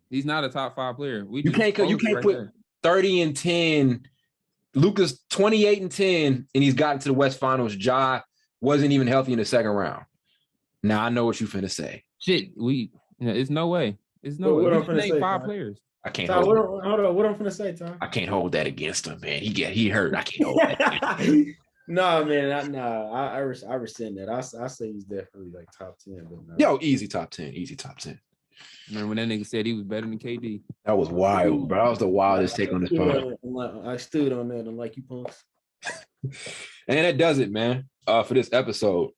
He's not a top 5 player. You can't put 30 and 10. Luka's 28 and 10, and he's gotten to the West Finals. Ja wasn't even healthy in the second round. Now I know what you finna say. Shit, it's no way. It's no way. What We I'm just finna named say, 5 Tom? players. I can't Tom, hold hold on. What I'm finna say, Tom? I can't hold that against him, man. He hurt. I can't hold that. No, man. I rescind that. I say he's definitely like top 10. But no. Yo, easy top 10. Easy top 10. Remember when that nigga said he was better than KD? That was wild, bro. That was the wildest take on this phone. I stood on that. I'm like, you punks. And that does it, man. For this episode.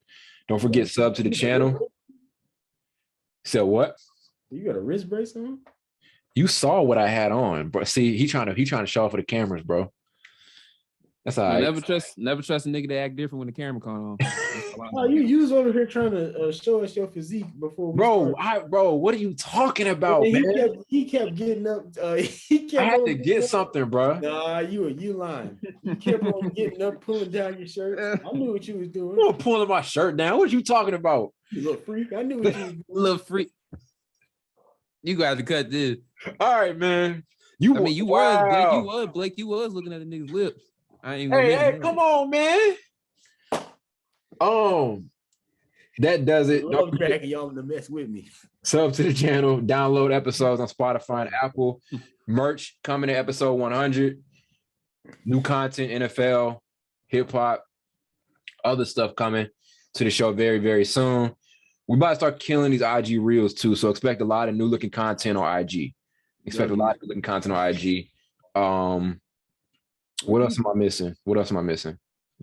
Don't forget sub to the channel. So what? You got a wrist brace on? You saw what I had on, bro. See, he trying to show off for the cameras, bro. That's all right. Never trust a nigga to act different when the camera comes on. Oh, you was over here trying to show us your physique before. Bro, what are you talking about, man? He kept getting up. I had to get something, bro. Nah, you lying. You kept on getting up, pulling down your shirt. I knew what you was doing. I'm pulling my shirt down. What are you talking about? You little freak. I knew what you was doing. Little freak. You got to cut this. All right, man. Was, Blake. You was looking at the nigga's lips. I ain't Hey, come on, man. That does it. Don't forget y'all to mess with me. Sub to the channel, download episodes on Spotify and Apple. Merch coming to episode 100. New content, NFL, hip hop, other stuff coming to the show very, very soon. We about to start killing these IG reels too, so expect a lot of new looking content on IG. Expect a lot of new looking content on IG. What else am I missing?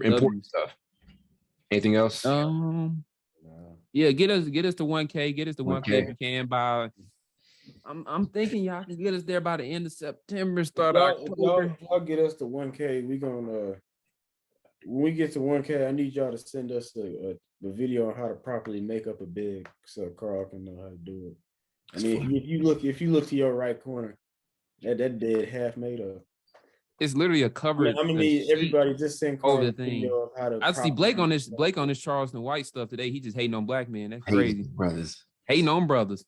Important stuff. Anything else? Yeah, get us to 1K. Get us to 1K if you can by. I'm thinking y'all can get us there by the end of September, start October. Y'all get us to 1K. We gonna when we get to 1K, I need y'all to send us the video on how to properly make up a big so Carl can know how to do it. I mean, if you look to your right corner, that dead half made up. It's literally a cover. I mean, everybody just send Carl the thing. Of how to. I see Blake on this Charleston White stuff today. He just hating on black men. That's crazy. Brothers. Hating on brothers.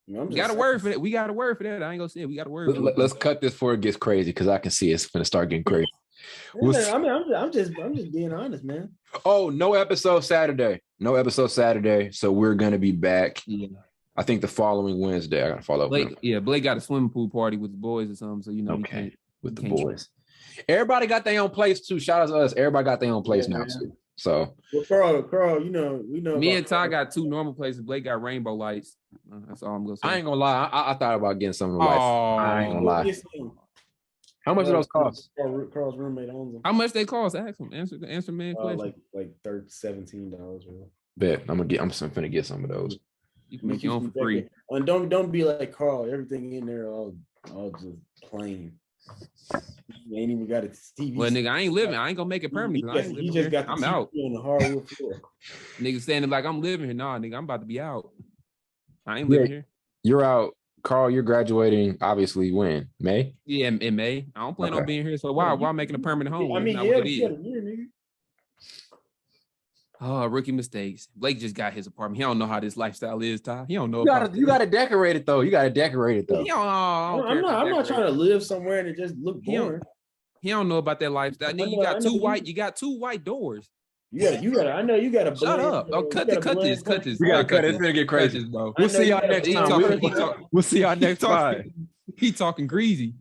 We got a word for that. We got a word for that. I ain't gonna say it. We got a word. Let's cut this before it gets crazy because I can see it's gonna start getting crazy. I'm just being honest, man. Oh, no episode Saturday. No episode Saturday, so we're gonna be back. Yeah. I think the following Wednesday. I gotta follow up. Blake got a swimming pool party with the boys or something, so you know with the boys. Everybody got their own place too. Shout out to us. Everybody got their own place now too. So Carl, you know. Me and Ty got 2 normal places. Blake got rainbow lights. That's all I'm gonna say. I ain't gonna lie. I thought about getting some of the lights. I ain't gonna lie. How much do those cost? Carl's roommate owns them. How much they cost? Ask him. Answer man question. Like $17. Bro. Bet I'm finna get some of those. You can make your own for free. And don't be like Carl. Everything in there all just plain. You ain't even got a TV. Well, nigga, I ain't living. I ain't gonna make it permanent. He just got the I'm TV out on the hardwood floor. Nigga standing like I'm living here. Nah, nigga, I'm about to be out. I ain't living here. You're out. Carl, you're graduating obviously when? May? Yeah, in May. I don't plan on being here. So why making a permanent home? I mean, nigga. Oh, rookie mistakes. Blake just got his apartment. He don't know how this lifestyle is, Ty. He don't know. You gotta decorate it though. He I'm not trying to live somewhere and it just look boring. He don't know about that lifestyle. You got two white doors. You got. I know you got to. Shut up! Oh, cut this. We gotta cut it. It's gonna get crazy, bro. We'll see y'all next time. We'll see y'all next time. He talking greasy.